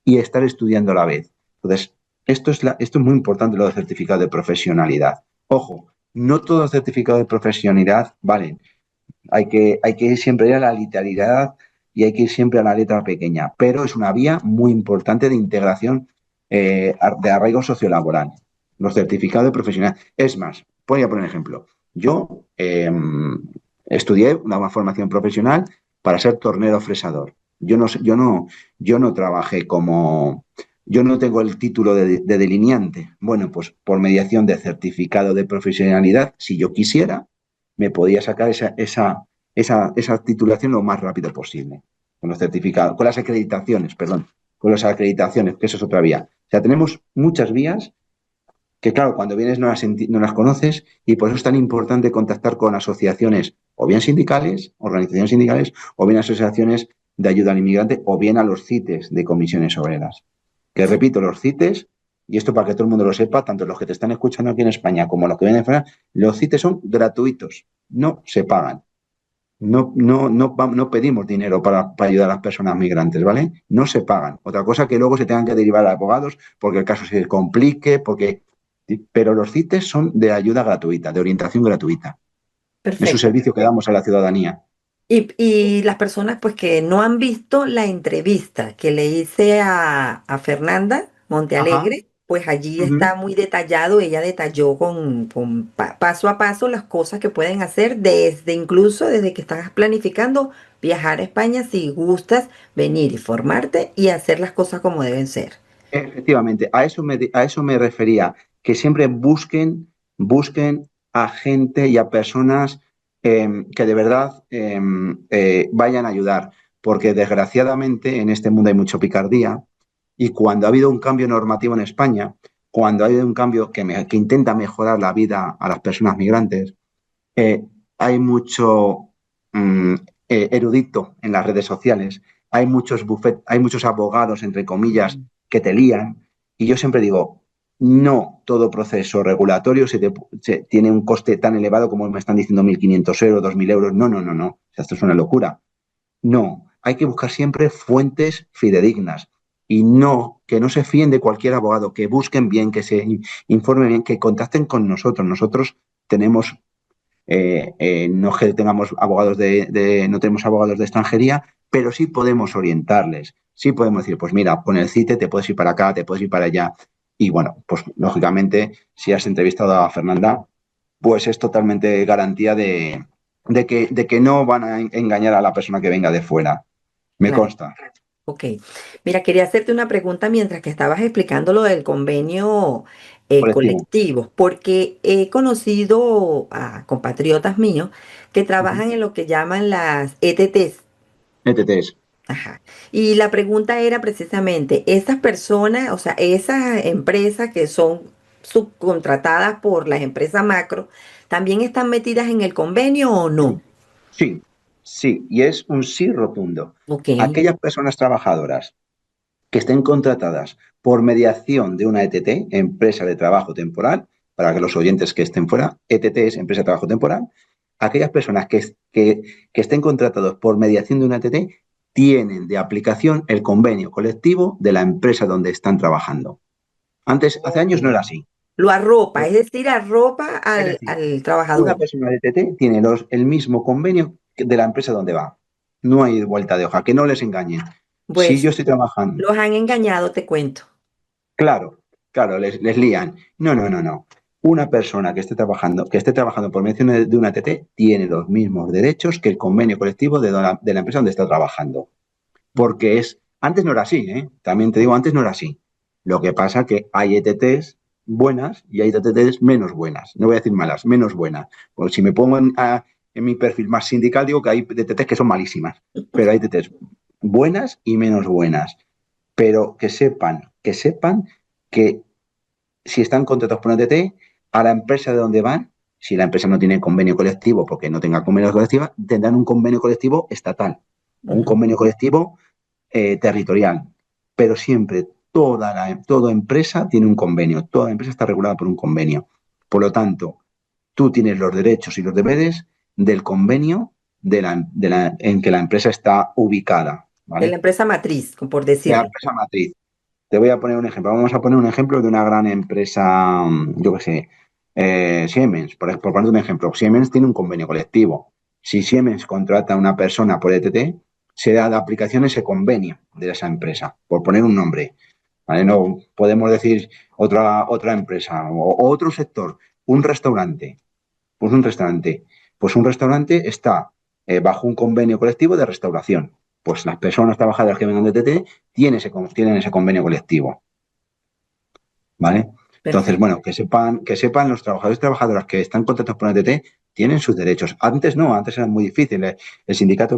Speaker 2: y estar estudiando a la vez. Entonces, esto es muy importante, lo del certificado de profesionalidad. Ojo, no todo certificado de profesionalidad valen. Hay que ir siempre a la literalidad y hay que ir siempre a la letra pequeña, pero es una vía muy importante de integración, de arraigo sociolaboral, los certificados de profesionalidad. Es más, voy a poner un ejemplo. Yo estudié una formación profesional para ser tornero fresador. Yo no trabajé yo no tengo el título de delineante. Bueno, pues por mediación de certificado de profesionalidad, si yo quisiera, me podía sacar esa titulación lo más rápido posible. Con los certificados, con las acreditaciones, que eso es otra vía. O sea, tenemos muchas vías que, claro, cuando vienes no las conoces, y por eso es tan importante contactar con asociaciones, o bien sindicales, organizaciones sindicales, o bien asociaciones de ayuda al inmigrante, o bien a los CITES de comisiones obreras. Que repito, los CITES, y esto para que todo el mundo lo sepa, tanto los que te están escuchando aquí en España como los que vienen de fuera, los CITES son gratuitos, no se pagan. No pedimos dinero para ayudar a las personas migrantes, ¿vale? No se pagan. Otra cosa que luego se tengan que derivar a abogados porque el caso se complique, pero los CITES son de ayuda gratuita, de orientación gratuita.
Speaker 1: Perfecto.
Speaker 2: Es un servicio que damos a la ciudadanía.
Speaker 1: Y las personas pues que no han visto la entrevista que le hice a Fernanda Montealegre, pues allí está muy detallado. Ella detalló con paso a paso las cosas que pueden hacer incluso desde que estás planificando viajar a España, si gustas venir y formarte y hacer las cosas como deben ser.
Speaker 2: Efectivamente, a eso me refería, que siempre busquen a gente y a personas que de verdad vayan a ayudar, porque desgraciadamente en este mundo hay mucha picardía, y cuando ha habido un cambio normativo en España, cuando ha habido un cambio que intenta mejorar la vida a las personas migrantes, hay mucho erudito en las redes sociales, hay muchos abogados, entre comillas, que te lían, y yo siempre digo, no todo proceso regulatorio tiene un coste tan elevado como me están diciendo 1.500 euros, 2.000 euros. No. O sea, esto es una locura. No, hay que buscar siempre fuentes fidedignas y que no se fíen de cualquier abogado, que busquen bien, que se informen bien, que contacten con nosotros. Nosotros tenemos, no que tengamos abogados no tenemos abogados de extranjería, pero sí podemos orientarles. Sí podemos decir, pues mira, con el CITE te puedes ir para acá, te puedes ir para allá. Y bueno, pues lógicamente, si has entrevistado a Fernanda, pues es totalmente garantía de que no van a engañar a la persona que venga de fuera. Me
Speaker 1: Claro.
Speaker 2: consta.
Speaker 1: Ok. Mira, quería hacerte una pregunta mientras que estabas explicando lo del convenio
Speaker 2: Colectivo.
Speaker 1: colectivo, porque he conocido a compatriotas míos que
Speaker 2: Ujú.
Speaker 1: trabajan en lo que llaman las ETTs.
Speaker 2: ETTs.
Speaker 1: Ajá. Y la pregunta era precisamente, esas personas, o sea, esas empresas que son subcontratadas por las empresas macro, ¿también están metidas en el convenio o no?
Speaker 2: Sí, sí, y es un sí rotundo.
Speaker 1: Ok.
Speaker 2: Aquellas personas trabajadoras que estén contratadas por mediación de una ETT, empresa de trabajo temporal, para que los oyentes que estén fuera, ETT es empresa de trabajo temporal, aquellas personas que estén contratados por mediación de una ETT tienen de aplicación el convenio colectivo de la empresa donde están trabajando. Antes, hace
Speaker 1: Ok.
Speaker 2: años no era así.
Speaker 1: Lo arropa, es decir, arropa
Speaker 2: Es
Speaker 1: al,
Speaker 2: decir,
Speaker 1: al
Speaker 2: una
Speaker 1: trabajador.
Speaker 2: persona de TT tiene el mismo convenio de la empresa donde va. No hay vuelta de hoja, que no les engañen. Si
Speaker 1: Pues
Speaker 2: yo estoy trabajando,
Speaker 1: los han engañado, te cuento.
Speaker 2: claro, claro, les lían. No, no, no, no. Una persona que esté trabajando por mención de una TT tiene los mismos derechos que el convenio colectivo de la empresa donde está trabajando. Porque antes no era así, ¿eh? También te digo, antes no era así. Lo que pasa que hay ETTs buenas y hay ETTs menos buenas. No voy a decir malas, menos buenas. Pues si me pongo en mi perfil más sindical, digo que hay ETTs que son malísimas, pero hay ETTs buenas y menos buenas. Pero que sepan que si están contratados por una ETT, a la empresa de donde van, si la empresa no tiene convenio colectivo, porque no tenga convenio colectivo, tendrán un convenio colectivo estatal o un
Speaker 1: Ujú.
Speaker 2: convenio colectivo territorial, pero siempre toda empresa tiene un convenio, toda empresa está regulada por un convenio. Por lo tanto, tú tienes los derechos y los deberes del convenio en que la empresa está ubicada,
Speaker 1: De la
Speaker 2: ¿vale?
Speaker 1: empresa matriz, por
Speaker 2: De la
Speaker 1: decirlo.
Speaker 2: empresa matriz. Te voy a poner un ejemplo. Vamos a poner un ejemplo de una gran empresa, yo qué sé, Siemens, por poner un ejemplo. Siemens tiene un convenio colectivo. Si Siemens contrata a una persona por ETT, se da de aplicación ese convenio de esa empresa, por poner un nombre. ¿Vale? No podemos decir otra empresa o otro sector, un restaurante. Pues un restaurante está bajo un convenio colectivo de restauración. Pues las personas trabajadoras que vengan de TT tienen ese convenio colectivo, ¿vale? Entonces,
Speaker 1: Perfecto.
Speaker 2: bueno, que sepan los trabajadores y trabajadoras que están contratados por una TT tienen sus derechos. Antes no, antes era muy difícil. El sindicato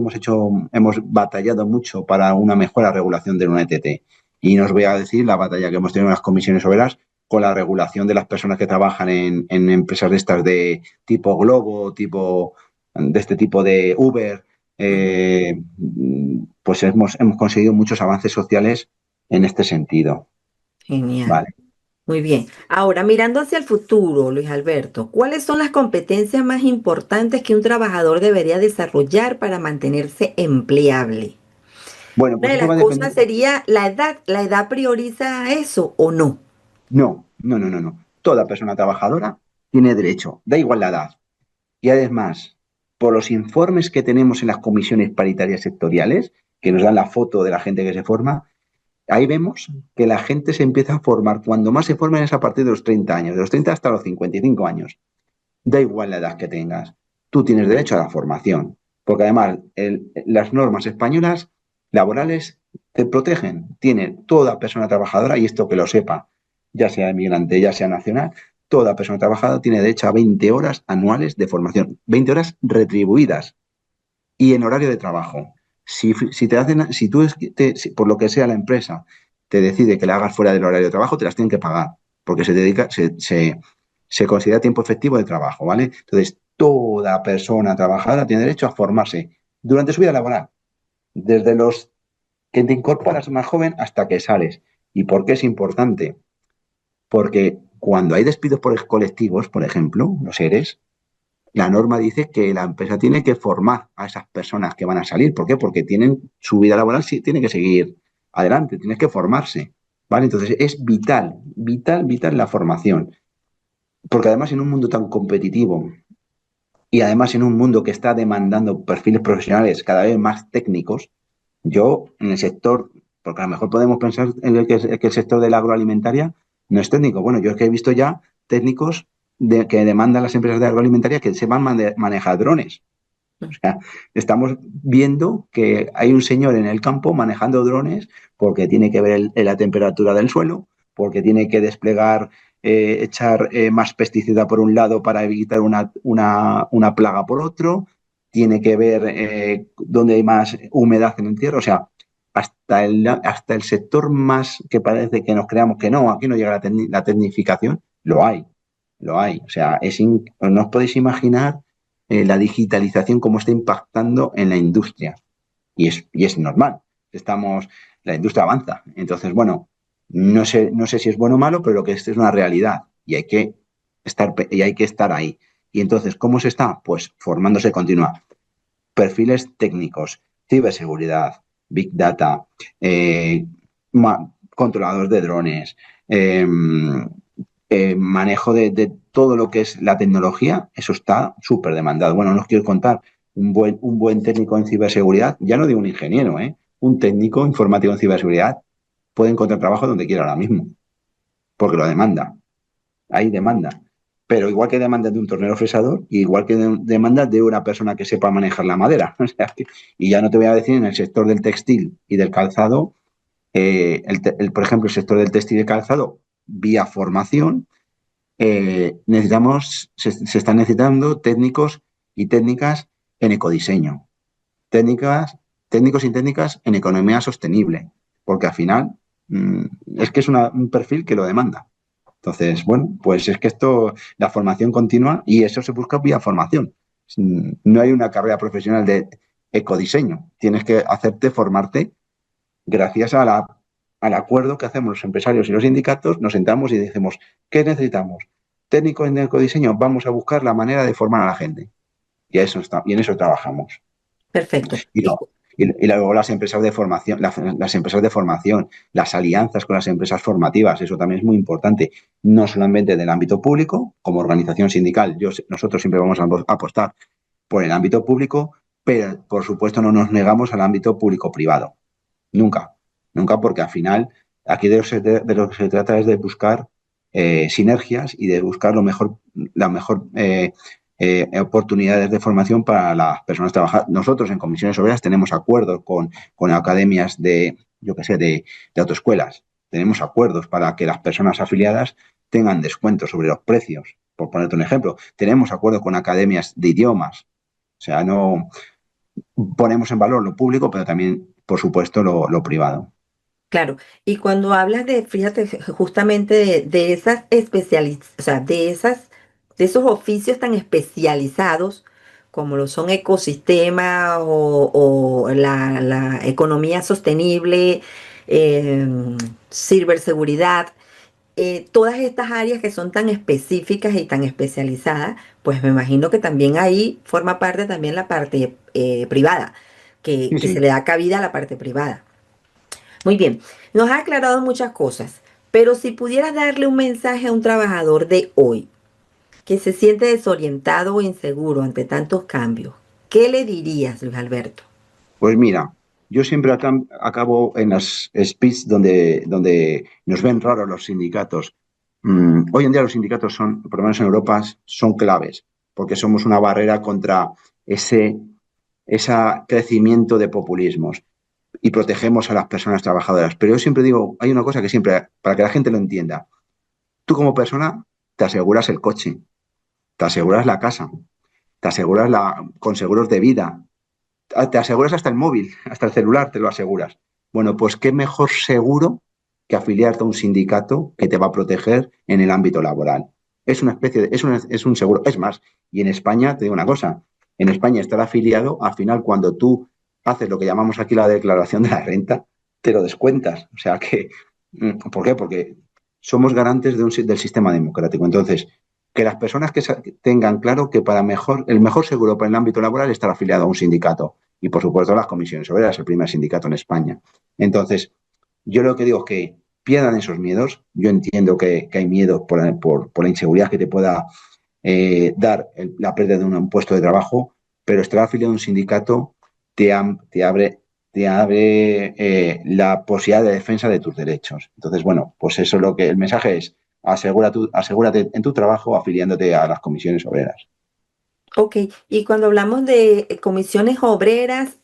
Speaker 2: hemos batallado mucho para una mejora regulación de una ETT. Y no os voy a decir la batalla que hemos tenido en las comisiones obreras con la regulación de las personas que trabajan en empresas de estas de tipo Globo, de este tipo de Uber.
Speaker 1: Ujú.
Speaker 2: Pues hemos conseguido muchos avances sociales en este sentido,
Speaker 1: Genial.
Speaker 2: ¿vale?
Speaker 1: Muy bien. Ahora, mirando hacia el futuro, Luis Alberto, ¿cuáles son las competencias más importantes que un trabajador debería desarrollar para mantenerse empleable?
Speaker 2: Bueno,
Speaker 1: Una
Speaker 2: pues
Speaker 1: de
Speaker 2: eso
Speaker 1: las
Speaker 2: va a depender.
Speaker 1: cosas sería la edad. ¿La edad prioriza eso o no?
Speaker 2: No, no, no, no, no. Toda persona trabajadora tiene derecho, da igual la edad. Y además, por los informes que tenemos en las comisiones paritarias sectoriales, que nos dan la foto de la gente que se forma, ahí vemos que la gente se empieza a formar. Cuando más se forman es a partir de los 30 años, de los 30 hasta los 55 años. Da igual la edad que tengas. Tú tienes derecho a la formación. Porque además, las normas españolas laborales te protegen. Tiene toda persona trabajadora, y esto que lo sepa, ya sea inmigrante, ya sea nacional, toda persona trabajadora tiene derecho a 20 horas anuales de formación, 20 horas retribuidas y en horario de trabajo. Si tú por lo que sea la empresa te decide que la hagas fuera del horario de trabajo, te las tienen que pagar, porque se considera tiempo efectivo de trabajo, ¿vale? Entonces, toda persona trabajadora tiene derecho a formarse durante su vida laboral, desde los que te incorporas más joven hasta que sales. ¿Y por qué es importante? Porque cuando hay despidos por colectivos, por ejemplo, los ERES, la norma dice que la empresa tiene que formar a esas personas que van a salir. ¿Por qué? Porque tienen su vida laboral, sí, tiene que seguir adelante, tienes que formarse, ¿vale? Entonces es vital, vital, vital la formación. Porque además en un mundo tan competitivo y además en un mundo que está demandando perfiles profesionales cada vez más técnicos, yo en el sector, porque a lo mejor podemos pensar en que el sector de la agroalimentaria no es técnico. Bueno, yo es que he visto ya técnicos que demandan las empresas de agroalimentaria que sepan manejar drones. O sea, estamos viendo que hay un señor en el campo manejando drones porque tiene que ver la temperatura del suelo, porque tiene que desplegar, echar más pesticida por un lado para evitar una plaga por otro, tiene que ver dónde hay más humedad en el tierra. O sea, hasta el sector más que parece que nos creamos que no, aquí no llega la tecnificación, lo hay, lo hay. O sea, no os podéis imaginar la digitalización, cómo está impactando en la industria. Y es normal. La industria avanza. Entonces, bueno, no sé si es bueno o malo, pero lo que es una realidad y hay que estar ahí. Y entonces, ¿cómo se está? Pues formándose continua. Perfiles técnicos, ciberseguridad, big data, controladores de drones, manejo de todo lo que es la tecnología, eso está súper demandado. Bueno, no os quiero contar, un buen técnico en ciberseguridad, ya no digo un ingeniero, un técnico informático en ciberseguridad puede encontrar trabajo donde quiera ahora mismo, porque lo demanda. Hay demanda. Pero igual que demanda de un tornero fresador, igual que demanda de una persona que sepa manejar la madera. O sea, y ya no te voy a decir en el sector del textil y del calzado, por ejemplo, el sector del textil y del calzado, vía formación, se están necesitando técnicos y técnicas en ecodiseño, técnicos y técnicas en economía sostenible, porque al final es que es un perfil que lo demanda. Entonces, bueno, pues es que la formación continua y eso se busca vía formación. No hay una carrera profesional de ecodiseño. Tienes que formarte gracias al acuerdo que hacemos los empresarios y los sindicatos. Nos sentamos y decimos, ¿qué necesitamos? Técnicos en ecodiseño, vamos a buscar la manera de formar a la gente. Y en eso trabajamos.
Speaker 1: Perfecto.
Speaker 2: Y luego las empresas de formación, las empresas de formación, las alianzas con las empresas formativas, eso también es muy importante, no solamente del ámbito público, como organización sindical, nosotros siempre vamos a apostar por el ámbito público, pero por supuesto no nos negamos al ámbito público-privado. Nunca, nunca, porque al final aquí de lo que se trata es de buscar sinergias y de buscar la mejor oportunidades de formación para las personas trabajadoras. Nosotros en Comisiones Obreras tenemos acuerdos con academias de autoescuelas. Tenemos acuerdos para que las personas afiliadas tengan descuentos sobre los precios, por ponerte un ejemplo. Tenemos acuerdos con academias de idiomas. O sea, no ponemos en valor lo público, pero también, por supuesto, lo privado.
Speaker 1: Claro, y cuando hablas fíjate, justamente de esas o sea, de esos oficios tan especializados como lo son ecosistemas o la economía sostenible, eh, ciberseguridad, todas estas áreas que son tan específicas y tan especializadas, pues me imagino que también ahí forma parte también la parte privada,
Speaker 2: Sí,
Speaker 1: que se
Speaker 2: sí.
Speaker 1: le da cabida a la parte privada. Muy bien, nos ha aclarado muchas cosas, pero si pudieras darle un mensaje a un trabajador de hoy que se siente desorientado o inseguro ante tantos cambios, ¿qué le dirías, Luis Alberto?
Speaker 2: Pues mira, yo siempre acabo en las speech donde nos ven raros los sindicatos. Hoy en día los sindicatos por lo menos en Europa, son claves, porque somos una barrera contra ese crecimiento de populismos y protegemos a las personas trabajadoras. Pero yo siempre digo, hay una cosa que siempre, para que la gente lo entienda, tú como persona te aseguras el coche, te aseguras la casa, te aseguras con seguros de vida, te aseguras hasta el móvil, hasta el celular te lo aseguras. Bueno, pues qué mejor seguro que afiliarte a un sindicato que te va a proteger en el ámbito laboral. Es una especie es un seguro. Es más, y en España, te digo una cosa, en España estar afiliado, al final cuando tú haces lo que llamamos aquí la declaración de la renta, te lo descuentas. O sea que, ¿por qué? Porque somos garantes del sistema democrático. Entonces, que las personas que tengan claro que el mejor seguro para el ámbito laboral es estar afiliado a un sindicato. Y, por supuesto, las comisiones obreras, el primer sindicato en España. Entonces, yo lo que digo es que pierdan esos miedos. Yo entiendo que hay miedo por la inseguridad que te pueda dar la pérdida de un puesto de trabajo, pero estar afiliado a un sindicato te abre la posibilidad de defensa de tus derechos. Entonces, bueno, pues eso es lo que el mensaje es: asegúrate en tu trabajo afiliándote a las comisiones obreras.
Speaker 1: Ok, y cuando hablamos de comisiones obreras,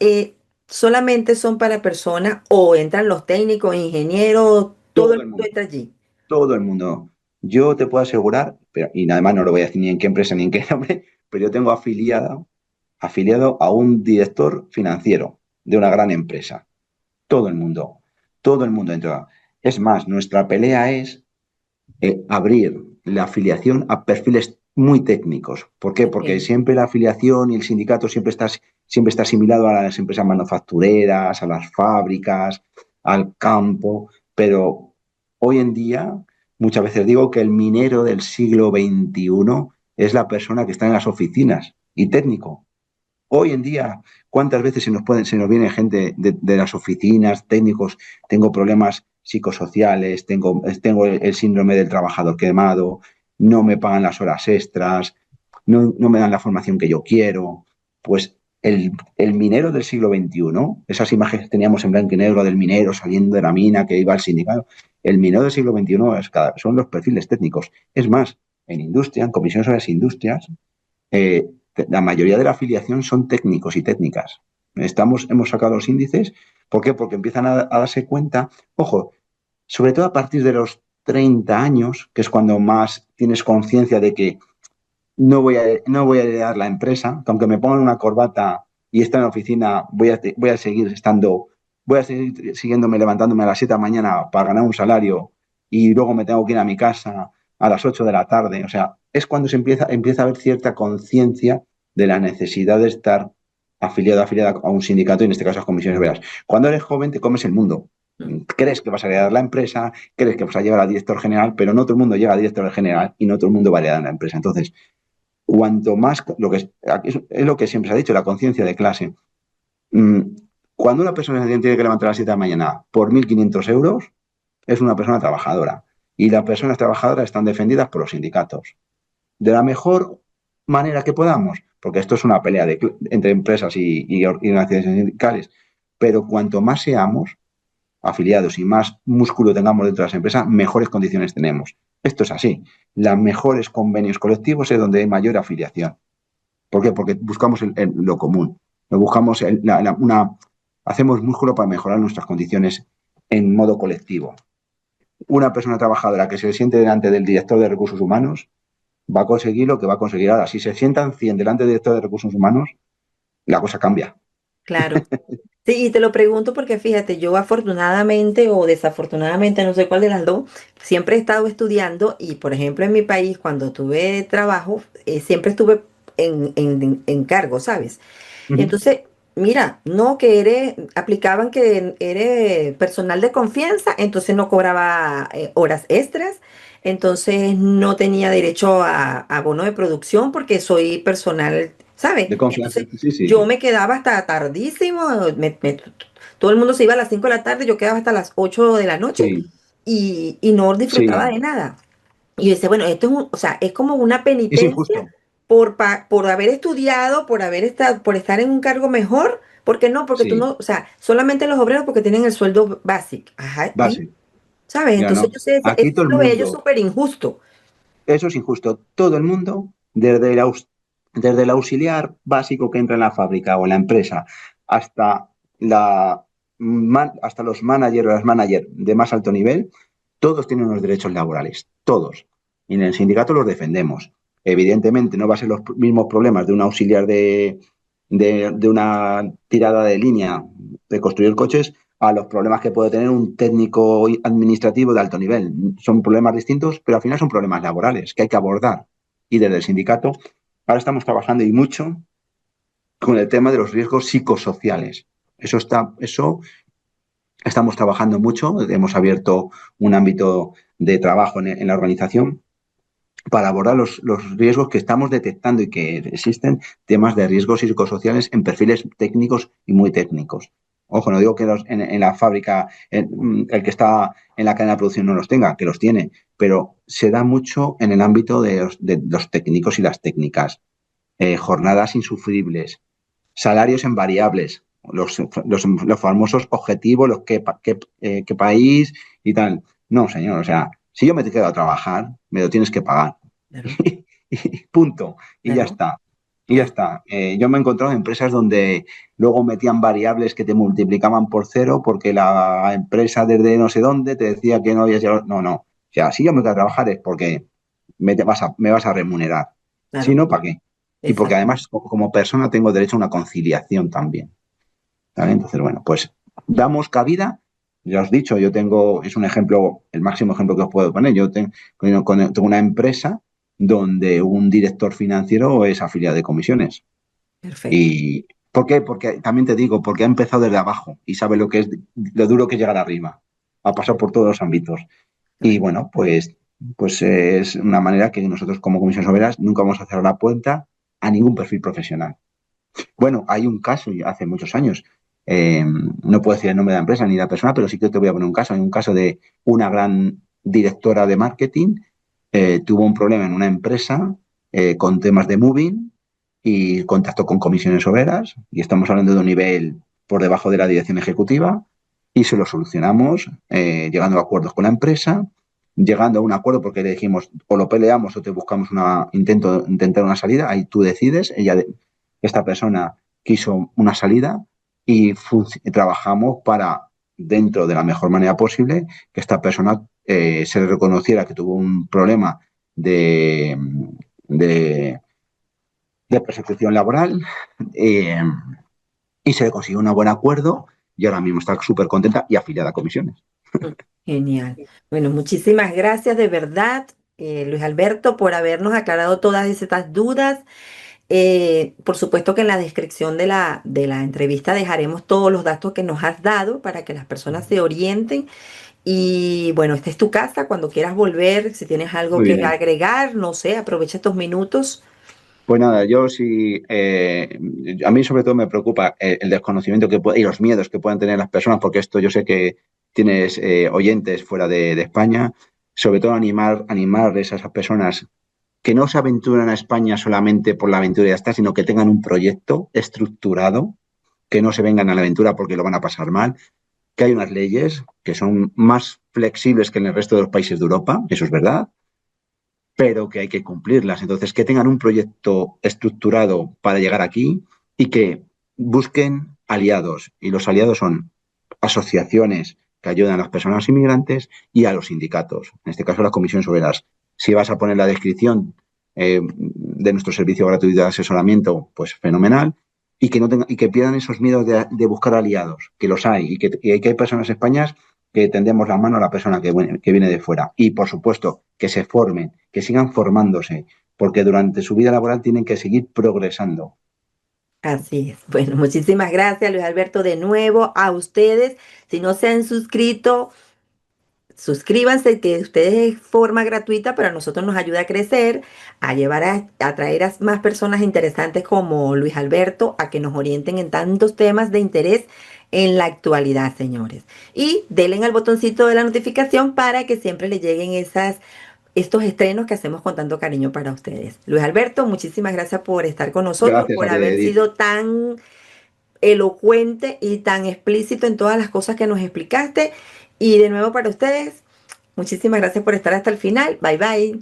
Speaker 1: ¿solamente son para personas o entran los técnicos, ingenieros, todo el
Speaker 2: Todo el
Speaker 1: mundo
Speaker 2: mundo,
Speaker 1: entra allí?
Speaker 2: todo el mundo. Yo te puedo asegurar, y además no lo voy a decir ni en qué empresa ni en qué nombre, pero yo tengo afiliado a un director financiero de una gran empresa. Todo el mundo entra. Es más, nuestra pelea es abrir la afiliación a perfiles muy técnicos. ¿Por qué? Porque
Speaker 1: Ok.
Speaker 2: siempre la afiliación y el sindicato siempre está asimilado a las empresas manufactureras, a las fábricas, al campo, pero hoy en día muchas veces digo que el minero del siglo XXI es la persona que está en las oficinas y técnico. Hoy en día, ¿cuántas veces se nos viene gente de las oficinas, técnicos? Tengo problemas psicosociales, tengo el síndrome del trabajador quemado, no me pagan las horas extras, no me dan la formación que yo quiero. Pues el minero del siglo XXI, esas imágenes que teníamos en blanco y negro del minero saliendo de la mina que iba al sindicato, el minero del siglo XXI son los perfiles técnicos. Es más, en industria, en comisiones sobre las industrias, eh, la mayoría de la afiliación son técnicos y técnicas. Hemos sacado los índices. ¿Por qué? Porque empiezan a darse cuenta, ojo, sobre todo a partir de los 30 años, que es cuando más tienes conciencia de que no voy a heredar la empresa, que aunque me pongan una corbata y esté en la oficina, voy a seguir siguiéndome levantándome a las 7 de la mañana para ganar un salario y luego me tengo que ir a mi casa a las 8 de la tarde. O sea, es cuando empieza a haber cierta conciencia de la necesidad de estar afiliada a un sindicato, y en este caso a comisiones obreras. Cuando eres joven te comes el mundo. Crees que vas a heredar la empresa, crees que vas a llegar a director general, pero no todo el mundo llega a director general y no todo el mundo va a heredar la empresa. Entonces, cuanto más, es lo que siempre se ha dicho, la conciencia de clase. Mm, Cuando una persona tiene que levantar a las 7 de la mañana por 1.500 euros, es una persona trabajadora. Y las personas trabajadoras están defendidas por los sindicatos. De la mejor manera que podamos, porque esto es una pelea entre empresas y organizaciones sindicales, pero cuanto más seamos afiliados y más músculo tengamos dentro de las empresas, mejores condiciones tenemos. Esto es así. Los mejores convenios colectivos es donde hay mayor afiliación. ¿Por qué? Porque buscamos lo común. Buscamos hacemos músculo para mejorar nuestras condiciones en modo colectivo. Una persona trabajadora que se siente delante del director de recursos humanos va a conseguir lo que va a conseguir ahora. Si se sientan 100 delante del director de recursos humanos, la cosa cambia.
Speaker 1: Claro. Sí, y te lo pregunto porque fíjate, yo afortunadamente o desafortunadamente, no sé cuál de las dos, siempre he estado estudiando y, por ejemplo, en mi país, cuando tuve trabajo, siempre estuve en cargo, ¿sabes?
Speaker 2: Uh -huh.
Speaker 1: Entonces, mira, no que aplicaban que eres personal de confianza, entonces no cobraba horas extras, entonces no tenía derecho a bono de producción porque soy personal, ¿sabes?
Speaker 2: De confianza,
Speaker 1: Entonces
Speaker 2: sí,
Speaker 1: yo
Speaker 2: sí.
Speaker 1: me quedaba hasta tardísimo, todo el mundo se iba a las 5 de la tarde, yo quedaba hasta las 8 de la noche
Speaker 2: Sí,
Speaker 1: y no disfrutaba
Speaker 2: sí.
Speaker 1: de nada. Y yo decía, bueno, esto es o sea, es como una
Speaker 2: Es
Speaker 1: penitencia
Speaker 2: injusto.
Speaker 1: por haber estudiado, por estar en un cargo mejor. ¿Por qué no? Porque tú
Speaker 2: Sí,
Speaker 1: no, o sea, solamente los obreros porque tienen el sueldo básico. Ajá, y,
Speaker 2: base.
Speaker 1: ¿sabes?
Speaker 2: Ya
Speaker 1: Entonces
Speaker 2: no.
Speaker 1: yo sé, eso
Speaker 2: Aquí todo
Speaker 1: sí
Speaker 2: el
Speaker 1: lo veía yo
Speaker 2: mundo,
Speaker 1: súper injusto.
Speaker 2: eso es injusto. Todo el mundo, desde el auxiliar básico que entra en la fábrica o en la empresa hasta, hasta los managers o las managers de más alto nivel, todos tienen unos derechos laborales. Todos. Y en el sindicato los defendemos. Evidentemente no va a ser los mismos problemas de un auxiliar de una tirada de línea de construir coches a los problemas que puede tener un técnico administrativo de alto nivel. Son problemas distintos, pero al final son problemas laborales que hay que abordar. Y desde el sindicato ahora estamos trabajando y mucho con el tema de los riesgos psicosociales. Eso estamos trabajando mucho. Hemos abierto un ámbito de trabajo en la organización para abordar los riesgos que estamos detectando y que existen temas de riesgos psicosociales en perfiles técnicos y muy técnicos. Ojo, no digo que en la fábrica el que está en la cadena de producción no los tenga, que los tiene, pero se da mucho en el ámbito de los técnicos y las técnicas. Jornadas insufribles, salarios en variables, los famosos objetivos, los qué país y tal. No, señor, o sea, si yo me quedo a trabajar, me lo tienes que pagar.
Speaker 1: Claro,
Speaker 2: Y punto. Y ya
Speaker 1: claro.
Speaker 2: está. Y ya está. Yo me he encontrado en empresas donde luego metían variables que te multiplicaban por cero porque la empresa desde no sé dónde te decía que no habías llegado. No, no. O sea, si yo me quedo a trabajar es porque me vas a remunerar. Si
Speaker 1: Claro,
Speaker 2: no, ¿para qué? Y porque
Speaker 1: exacto.
Speaker 2: además como persona tengo derecho a una conciliación también. ¿Vale? Entonces, bueno, pues damos cabida. Ya os he dicho, es un ejemplo, el máximo ejemplo que os puedo poner. Tengo una empresa donde un director financiero es afiliado de comisiones.
Speaker 1: Perfecto.
Speaker 2: ¿Y por qué? Porque también te digo, porque ha empezado desde abajo y sabe lo duro que es llegar arriba. Ha pasado por todos los ámbitos. Y
Speaker 1: Claro.
Speaker 2: bueno, pues es una manera que nosotros como Comisiones Obreras nunca vamos a cerrar la puerta a ningún perfil profesional. Bueno, hay un caso hace muchos años, no puedo decir el nombre de la empresa ni la persona, pero sí que te voy a poner un caso. Hay un caso de una gran directora de marketing, tuvo un problema en una empresa con temas de moving y contactó con comisiones obreras y estamos hablando de un nivel por debajo de la dirección ejecutiva y se lo solucionamos llegando a acuerdos con la empresa, llegando a un acuerdo porque le dijimos o lo peleamos o te buscamos intentar una salida, ahí tú decides, esta persona quiso una salida y trabajamos para, dentro de la mejor manera posible, que esta persona se le reconociera que tuvo un problema de, de, de persecución laboral eh, y se le consiguió un buen acuerdo y ahora mismo está súper contenta y afiliada a comisiones.
Speaker 1: Genial. Bueno, muchísimas gracias de verdad, Luis Alberto, por habernos aclarado todas estas dudas. Por supuesto que en la descripción de la entrevista dejaremos todos los datos que nos has dado para que las personas se orienten. Y bueno, esta es tu casa, cuando quieras volver, si tienes algo
Speaker 2: Muy
Speaker 1: que
Speaker 2: bien.
Speaker 1: agregar, no sé, aprovecha estos minutos.
Speaker 2: Pues nada, yo sí, a mí sobre todo me preocupa el desconocimiento y los miedos que puedan tener las personas, porque esto yo sé que tienes oyentes fuera de España, sobre todo animarles a esas personas que no se aventuran a España solamente por la aventura y ya está, sino que tengan un proyecto estructurado, que no se vengan a la aventura porque lo van a pasar mal, que hay unas leyes que son más flexibles que en el resto de los países de Europa, eso es verdad, pero que hay que cumplirlas. Entonces, que tengan un proyecto estructurado para llegar aquí y que busquen aliados. Y los aliados son asociaciones que ayudan a las personas inmigrantes y a los sindicatos, en este caso las comisiones obreras. Si vas a poner la descripción de nuestro servicio gratuito de asesoramiento, pues fenomenal. Y que pierdan esos miedos de buscar aliados, que los hay, y que hay personas españolas que tendemos la mano a la persona que viene de fuera. Y, por supuesto, que se formen, que sigan formándose, porque durante su vida laboral tienen que seguir progresando.
Speaker 1: Así es. Bueno, muchísimas gracias, Luis Alberto, de nuevo a ustedes. Si no se han suscrito, suscríbanse, que ustedes de forma gratuita, pero a nosotros nos ayuda a crecer, a llevar a traer a más personas interesantes como Luis Alberto, a que nos orienten en tantos temas de interés en la actualidad, señores. Y denle al botoncito de la notificación para que siempre les lleguen estos estrenos que hacemos con tanto cariño para ustedes. Luis Alberto, muchísimas gracias por estar con nosotros,
Speaker 2: Gracias
Speaker 1: por
Speaker 2: a ti,
Speaker 1: haber
Speaker 2: Edith.
Speaker 1: sido tan elocuente y tan explícito en todas las cosas que nos explicaste. Y de nuevo para ustedes, muchísimas gracias por estar hasta el final. Bye bye.